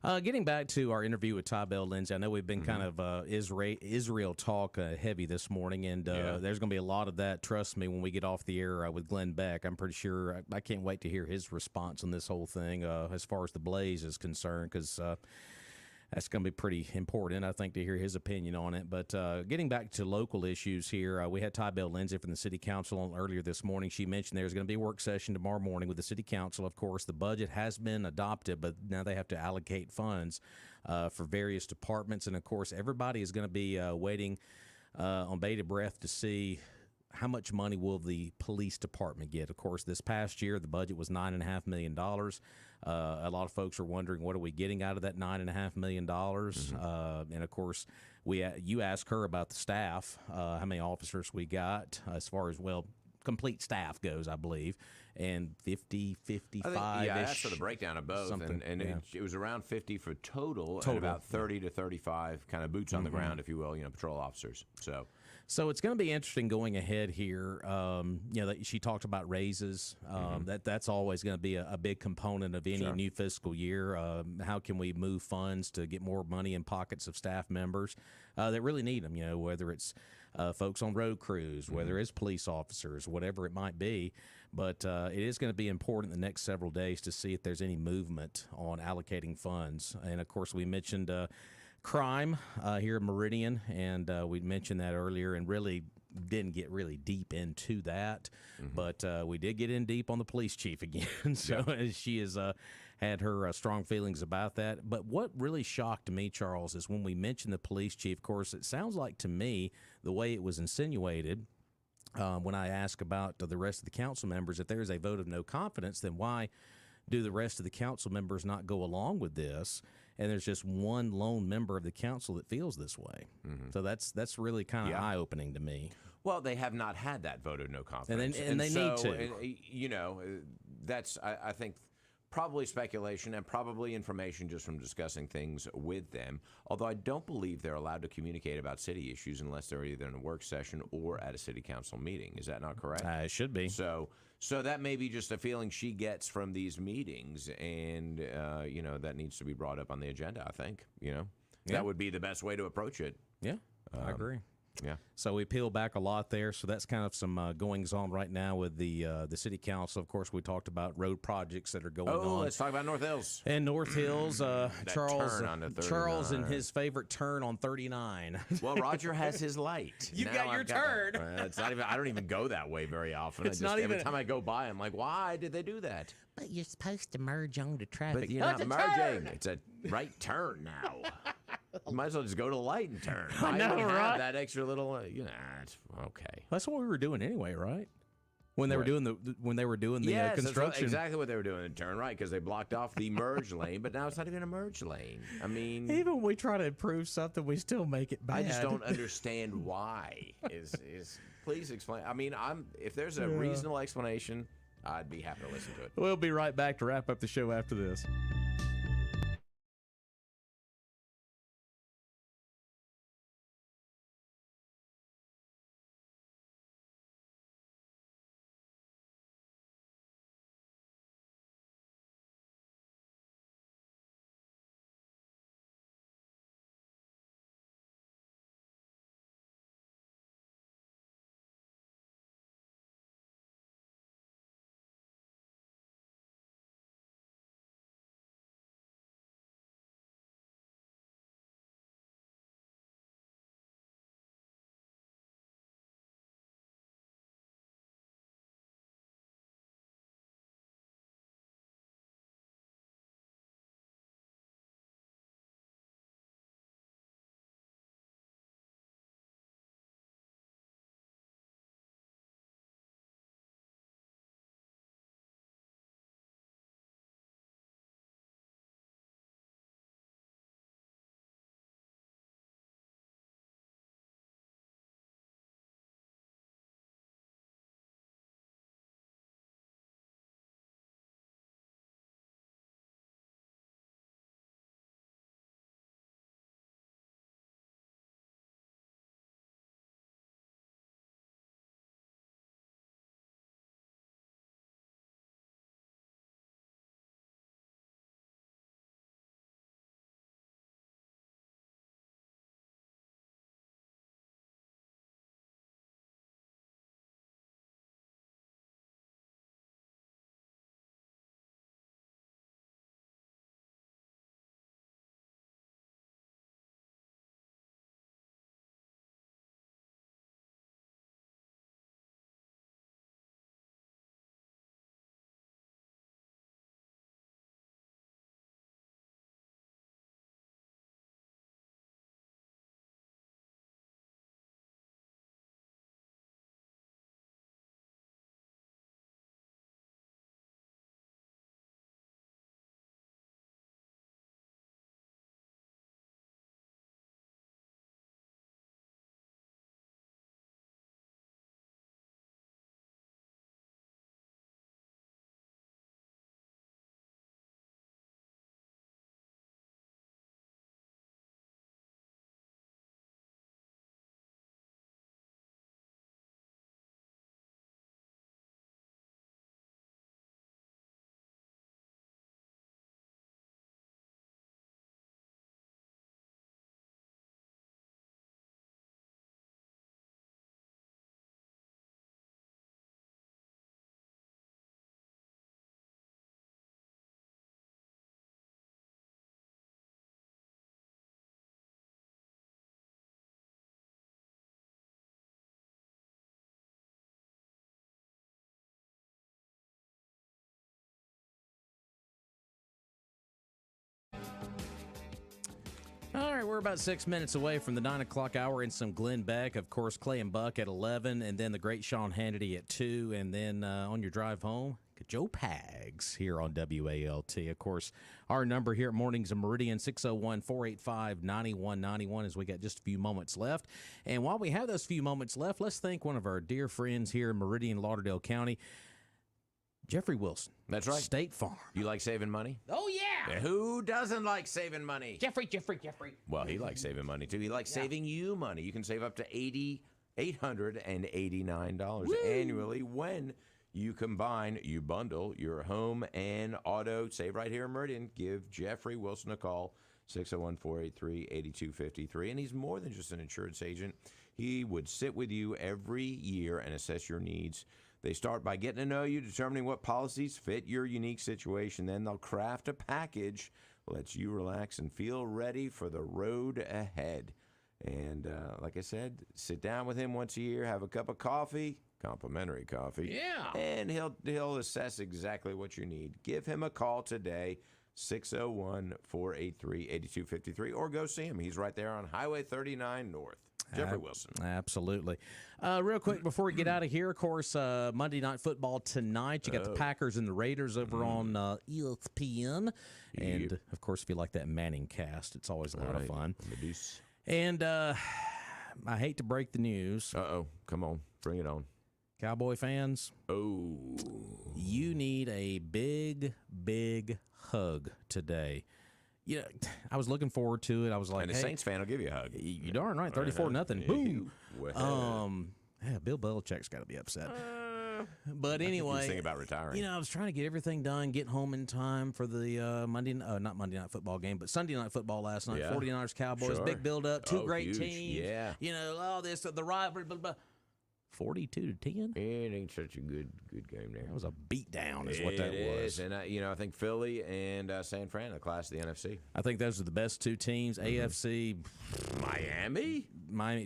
getting back to our interview with Ty Bell Lindsay, I know we've been kind of Israel talk heavy this morning, and there's going to be a lot of that, trust me, when we get off the air with Glenn Beck. I'm pretty sure I can't wait to hear his response on this whole thing as far as the blaze is concerned, because that's going to be pretty important, I think, to hear his opinion on it. But getting back to local issues here, we had Ty Bell Lindsay from the City Council earlier this morning. She mentioned there's going to be a work session tomorrow morning with the City Council. Of course, the budget has been adopted, but now they have to allocate funds for various departments. And, of course, everybody is going to be waiting on bated breath to see how much money will the police department get. Of course, this past year, the budget was $9.5 million. A lot of folks are wondering, what are we getting out of that $9.5 million? And, of course, you asked her about the staff, how many officers we got as far as, complete staff goes, I believe, and 50, 55-ish. Yeah, that's for the breakdown of both. And it was around 50 for total. And about 30 to 35 kind of boots on the ground, if you will, patrol officers. So it's going to be interesting going ahead here. She talked about raises. That's always going to be a big component of any new fiscal year. How can we move funds to get more money in pockets of staff members that really need them? Whether it's folks on road crews, whether it's police officers, whatever it might be. But it is going to be important the next several days to see if there's any movement on allocating funds. And, of course, we mentioned crime here in Meridian, and we mentioned that earlier and really didn't get really deep into that. But we did get in deep on the police chief again. So she has had her strong feelings about that. But what really shocked me, Charles, is when we mentioned the police chief. Of course, it sounds like to me the way it was insinuated when I asked about the rest of the council members, if there's a vote of no confidence, then why do the rest of the council members not go along with this? And there's just one lone member of the council that feels this way. So that's really kind of eye-opening to me. Well, they have not had that vote of no confidence. And they need to. That's, I think, probably speculation and probably information just from discussing things with them, although I don't believe they're allowed to communicate about city issues unless they're either in a work session or at a city council meeting. Is that not correct? It should be. So that may be just a feeling she gets from these meetings, and, that needs to be brought up on the agenda, I think. That would be the best way to approach it. Yeah, I agree. Yeah. So we peel back a lot there. So that's kind of some goings on right now with the city council. Of course, we talked about road projects that are going on. Let's talk about North Hills. And North Hills, Charles, turn onto 39. Charles and his favorite turn on 39. Well, Roger has his light. You Now got your I've turn. It's not even. I don't even go that way very often. It's not every even- time I go by, I'm like, why did they do that? But you're supposed to merge onto traffic. But you're not merging. It's a right turn now. You might as well just go to the light and turn. I know, even have right? that extra little, it's okay. That's what we were doing anyway, right? When they What? were doing the Yes, that's construction. exactly what they were doing in turn right, because they blocked off the merge lane, but now it's not even a merge lane. I mean, Even when we try to improve something, we still make it bad. I just don't understand why. Please explain. I mean, if there's a reasonable explanation, I'd be happy to listen to it. We'll be right back to wrap up the show after this. All right, we're about 6 minutes away from the 9 o'clock hour and some Glenn Beck. Of course, Clay and Buck at 11, and then the great Sean Hannity at 2. And then on your drive home, Joe Pags here on WALT. Of course, our number here at Mornings of Meridian, 601-485-9191, as we got just a few moments left. And while we have those few moments left, let's thank one of our dear friends here in Meridian, Lauderdale County, Jeffrey Wilson. That's right. State Farm. You like saving money? Oh, yeah. Who doesn't like saving money? Jeffrey. Well, he likes saving money, too. He likes saving you money. You can save up to $889 annually when you combine, you bundle your home and auto. Save right here in Meridian. Give Jeffrey Wilson a call, 601-483-8253. And he's more than just an insurance agent. He would sit with you every year and assess your needs. They start by getting to know you, determining what policies fit your unique situation. Then they'll craft a package that lets you relax and feel ready for the road ahead. And like I said, sit down with him once a year, have a cup of coffee, complimentary coffee. Yeah. And he'll assess exactly what you need. Give him a call today, 601-483-8253, or go see him. He's right there on Highway 39 North. Jeffrey Wilson. Absolutely. Real quick before we get out of here, of course, Monday Night Football tonight. You got the Packers and the Raiders over on ESPN. And, of course, if you like that Manning cast, it's always a lot of fun. And I hate to break the news. Uh-oh. Come on. Bring it on. Cowboy fans. Oh. You need a big, big hug today. Yeah, I was looking forward to it. I was like, and a hey, Saints fan will give you a hug. You darn right, 34-0. Boom. Yeah, Bill Belichick's got to be upset. But anyway, thinking about retiring. I was trying to get everything done, get home in time for the not Monday Night Football game, but Sunday Night Football last night. Yeah. 49ers Cowboys, Sure. big build up, two great huge. teams. Yeah. All this, the rivalry, blah, blah. 42-10. It ain't such a good game there. That was a beatdown, is what that was. And I think Philly and San Fran, the class of the NFC. I think those are the best two teams. AFC, Miami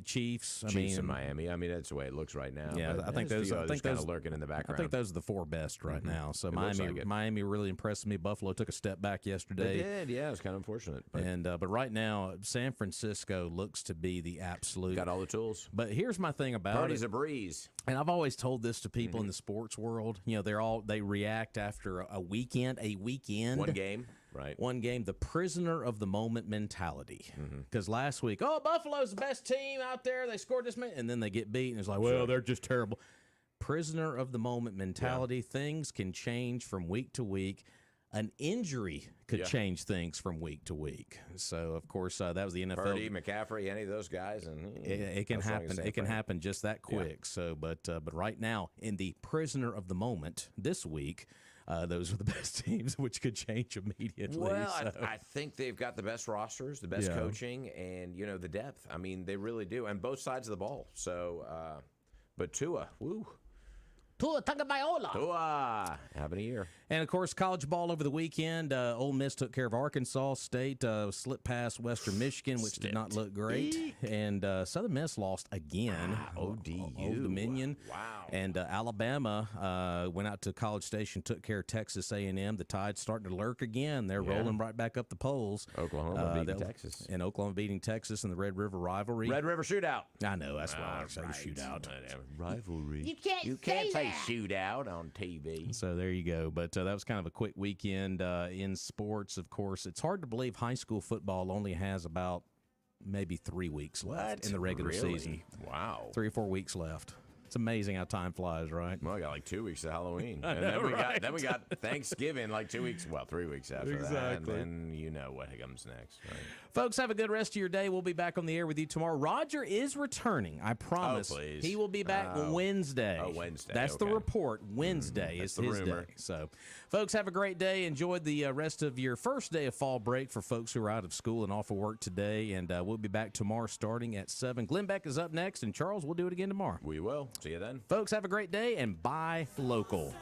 Chiefs. Chiefs and Miami. I mean, that's the way it looks right now. Yeah, but I think there's those. a few I think others those kind of lurking in the background. I think those are the four best right now. So It looks like it. Miami really impressed me. Buffalo took a step back yesterday. They did. Yeah, it was kind of unfortunate. But But right now, San Francisco looks to be the absolute. got all the tools. But here's my thing about Party's it. a breeze. And I've always told this to people in the sports world. They react after a weekend. One game, right? One game, the prisoner of the moment mentality. Because last week, Buffalo's the best team out there. They scored this many, and then they get beat, and it's like, well, they're just terrible. Prisoner of the moment mentality. Yeah. Things can change from week to week. An injury could change things from week to week. So, of course, that was the NFL. Purdy, McCaffrey, any of those guys, and it can happen. It can happen just that quick. Yeah. So, but right now, in the prisoner of the moment this week, those are the best teams, which could change immediately. Well, so. I think they've got the best rosters, the best coaching, and the depth. I mean, they really do, and both sides of the ball. So, but Tua, woo. Tua Tagovailoa. Tua, having a year. And, of course, college ball over the weekend. Ole Miss took care of Arkansas State, slipped past Western Michigan, which did not look great. And Southern Miss lost again. ODU. Old Dominion. Wow. And Alabama went out to College Station, took care of Texas A&M. The Tide's starting to lurk again. They're rolling right back up the polls. Oklahoma beating Texas. And Oklahoma beating Texas in the Red River rivalry. Red River shootout. I know. That's why I say shootout. Rivalry. You can't say shootout on TV. So there you go. But that was kind of a quick weekend in sports. Of course, it's hard to believe high school football only has about maybe 3 weeks left in the regular season. Wow. 3 or 4 weeks left. It's amazing how time flies, right? Well, we got like 2 weeks to Halloween. Then we got Thanksgiving like 2 weeks, 3 weeks after that. And then you know what comes next, right? Folks, have a good rest of your day. We'll be back on the air with you tomorrow. Roger is returning, I promise. Oh, please. He will be back Wednesday. Oh, Wednesday. That's the report. Wednesday is his day. So, folks, have a great day. Enjoy the rest of your first day of fall break for folks who are out of school and off of work today. And we'll be back tomorrow starting at 7. Glenn Beck is up next, and Charles, we'll do it again tomorrow. We will. See you then. Folks, have a great day, and buy local.